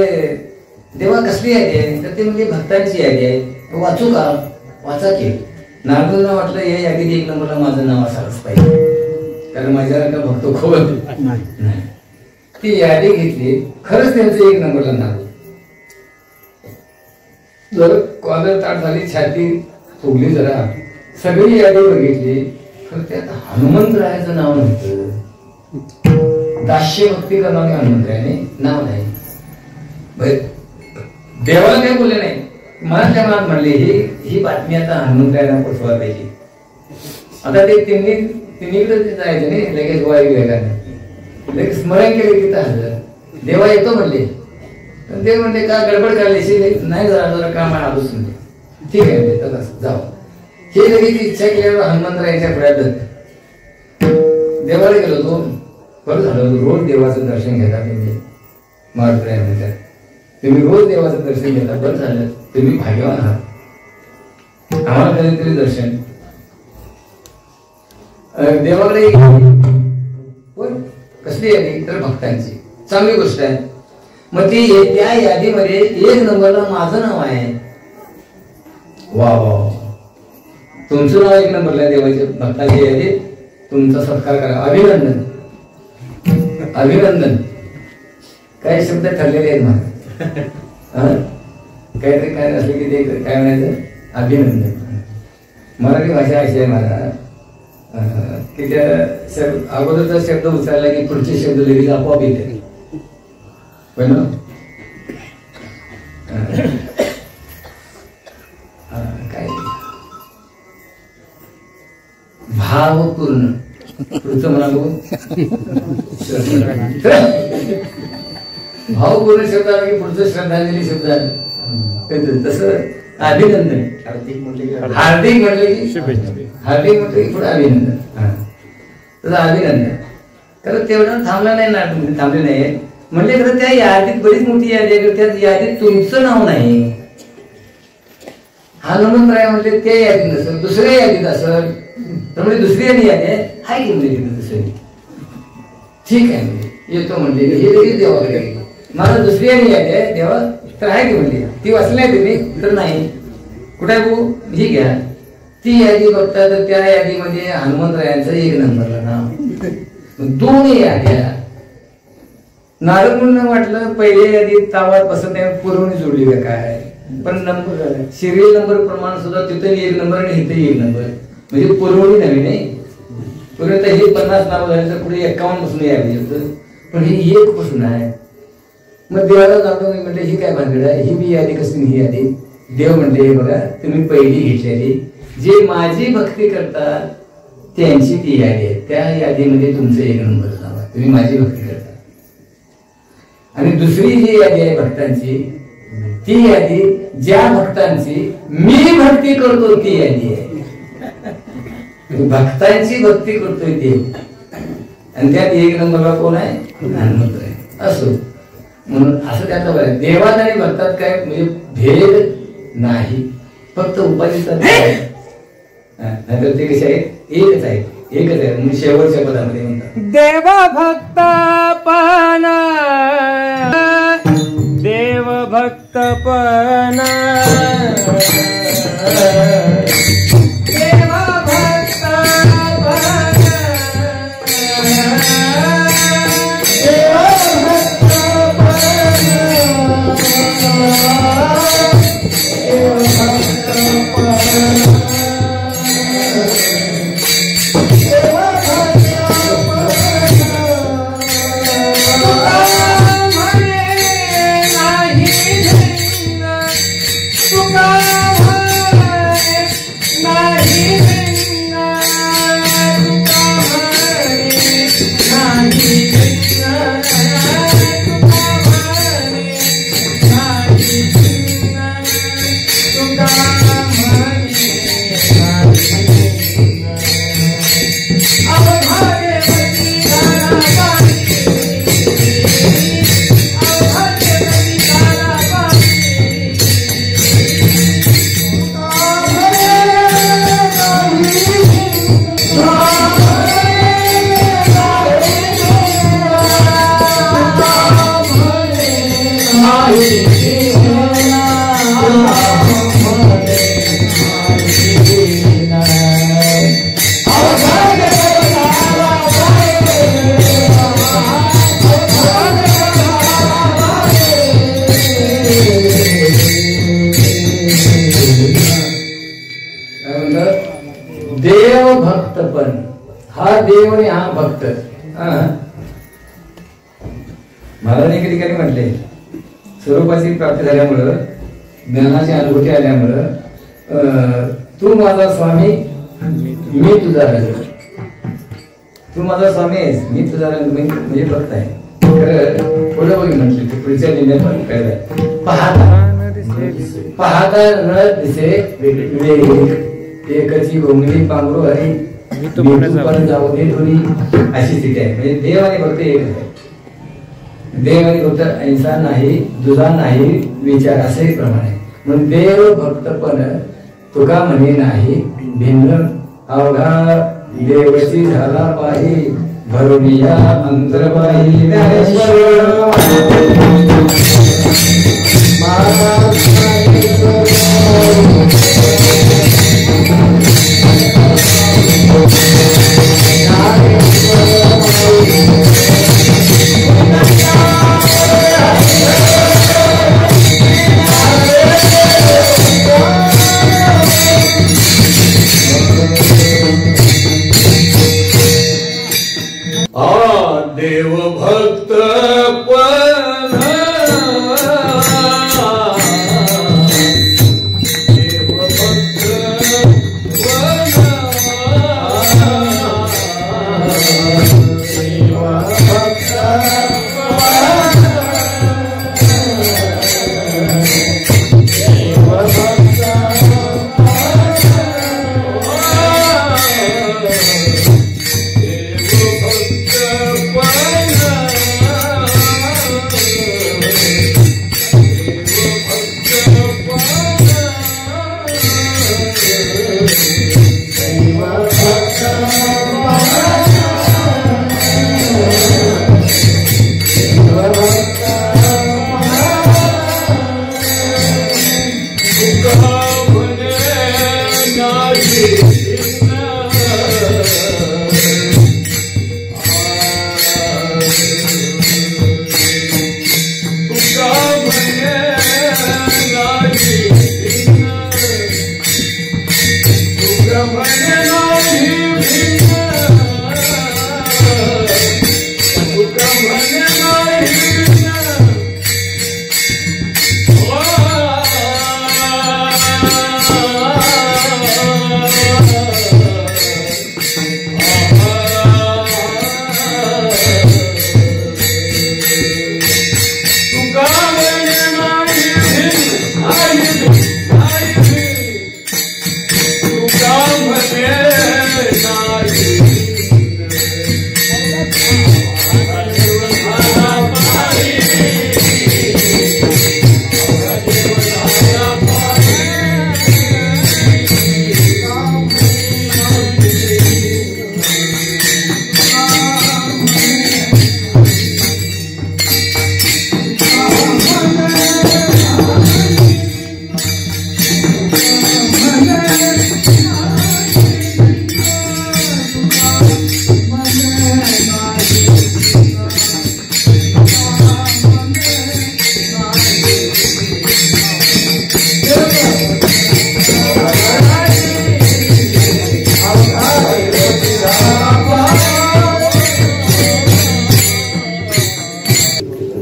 देवा कसली यादी आहे तर ते म्हणजे भक्तांची यादी आहे. वाचू का वाचा की. नारदांना वाटलं या यादीत एक नंबरला माझं नाव असायलाच पाहिजे कारण माझ्यासारखा भक्त खोल नाही. ती यादी घेतली खरंच त्यांचं एक नंबरला नाव. जर कॉलर ताट झाली छाती फुगली जरा सगळी यादी बघितली तर त्यात हनुमंतरायाचं नाव नव्हतं. दास्य भक्ती करणारे हनुमंतरायाने नाव नाही. देवाला काही बोलले नाही. मनातल्या मनात म्हणले ही बातमी आता हनुमंतरायांना पोचवायला पाहिजे. आता ते तिन्हीकडे जायचं नाही लगेच वाई वेगाने लगेच स्मरण केले तिथं हजर देवा येतो म्हणले. ते म्हणले का गडबड करायची नाही जरा काम आहे आलोच म्हणजे ठीक आहे जाऊ. हे लगेच इच्छा केल्यावर हनुमंतरायाच्या पुढ्यात देवाला गेलो तो बरं झालं. रोज देवाचं दर्शन घेता तुम्ही मारुतीराय म्हणतात तुम्ही रोज देवाचं दर्शन घेता बरं झालं तुम्ही भाग्यवान आहात. आम्हाला कधीतरी दर्शन देवाकडे कसली यादी तर भक्तांची चांगली गोष्ट आहे. मग ती त्या यादीमध्ये एक नंबरला माझं नाव आहे. वा वा तुमचं नाव एक नंबरला देवाच्या भक्तांची यादी तुमचा सत्कार करा. अभिनंदन अभिनंदन काही शब्द ठरलेले आहेत मला काहीतरी काय असले की ते काय म्हणायचं अभिनंदन. मराठी भाषा अशी आहे मला की त्या अगोदरचा शब्द उचलला की पुढचे शब्द लगेच आपोआप येते. पण काय भावपूर्ण पुढचं म्हणालो भावपूर्ण शब्द आला की पुढचं श्रद्धांजली शब्द आला तसं अभिनंदन हार्दिक म्हटले की हार्दिक म्हटलं की पुढे अभिनंदन. तसं अभिनंदन खरं तेवढं थांबला नाही ना थांबले नाही म्हणजे खरं त्या यादीत बरीच मोठी यादी आहे. त्या यादीत तुमचं नाव नाही. हनुमंतराय म्हटले त्या यादीत नसेल दुसऱ्या यादीत असेल तर म्हणजे दुसरी यादी आहे हाय की म्हणजे दुसरी ठीक आहे म्हणजे येतो म्हणले हे देखील देवाकडे गेले. मला दुसरी यादी आहे देवा तर आहे की म्हणले ती वाचली नाही तुम्ही तर नाही कुठे भाऊ ही घ्या ती यादी बघता तर त्या यादीमध्ये हनुमंतरायांचं एक नंबरला नाव. दोन्ही याद्या नारद मुनींना वाटलं पहिल्या यादीत तावात पसंत आहे पुरवणी जोडली का काय पण नंबर सिरियल नंबर प्रमाण सुद्धा तिथे 1 नंबर आणि इथे 1 नंबर, म्हणजे पुरवणी नवी नाही. पूर्वी तर हे 50 नाव झाले तर पुढे 51 पासून यावे होतं, पण हे 1 पासून आहे. मग देवाला जातो मी म्हटलं ही काय भानगड आहे, ही बी यादी कसली ही यादी. देव म्हणते बघा तुम्ही पहिली घेतलेली, जे माझी भक्ती करतात त्यांची ती यादी आहे, त्या यादीमध्ये तुमचं 1 नंबर नाव आहे, तुम्ही माझी भक्ती करता. आणि दुसरी जी यादी आहे भक्तांची, ती यादी ज्या भक्तांची मी भक्ती करतो ती यादी आहे. भक्तांची भक्ती करतोय ते, आणि त्यात 1 नंबरला कोण आहे, हनुमंत आहे. असो म्हणून असं त्याचा बरं देवात आणि भक्तात काय म्हणजे भेद नाही, फक्त उपाधीचा नाहीतर ते कसे आहेत, एकच आहे. म्हणून शेवटच्या पदामध्ये म्हणतात देव भक्त पण, देव भक्त पण, देव भक्त पण, देव भक्त पण, हा देव आणि हा भक्त. महाराजांनी एके ठिकाणी म्हटले स्वरूपाची प्राप्ती झाल्यामुळं, ज्ञानाची अनुभूती आल्यामुळं तू माझा स्वामी मी तुझा रंग, तू माझा स्वामी आहेस मी तुझा रंग, म्हणजे भक्त आहे. पुढे बघ म्हटले ते पुढच्या लिहिण्यात पण कळलं, पाहता न दिसे एकची घोंगडी पांघरू हरी पण जाऊ दे थोडी, अशी स्थिती आहे. म्हणजे देव आणि भक्त एकच आहे. देव आणि भक्त ऐसा नाही दुजा नाही विचार असे प्रमाणे. म्हणून देव भक्त पण तुका म्हणे नाही भिन्न, अवघा देवची झाला पाही भरुनिया अंतरबाई. देव भक्त पण, देव भक्त पण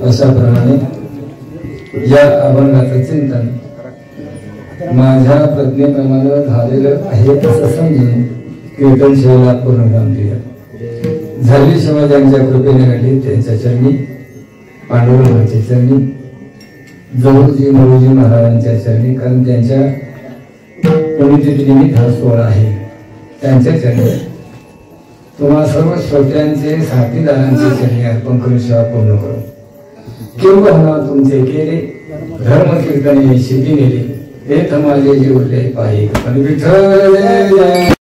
अशा प्रमाणे या अभंगाचं चिंतन माझ्या प्रज्ञेप्रमाणे झालेलं आहे असं समजून कीर्तन शिवाला पूर्णविराम दिलं. झाली सेवा ज्यांच्या कृपेने घडली त्यांच्या चरणी, पांडुरंगाच्या चरणी, जवळजी मरुजी महाराजांच्या चरणी, कारण त्यांच्या पुण्यतिथीनिमित्त हा सोहळा आहे, त्यांच्या चरणी तुम्हा सर्व श्रोत्यांचे साथीदारांचे चरणी अर्पण करून सेवा पूर्ण करू. किंबहुना तुमचे केले धर्म कीर्तने शिटी नेले, ते माझे जीवले पाहिजे पण विठ्ठल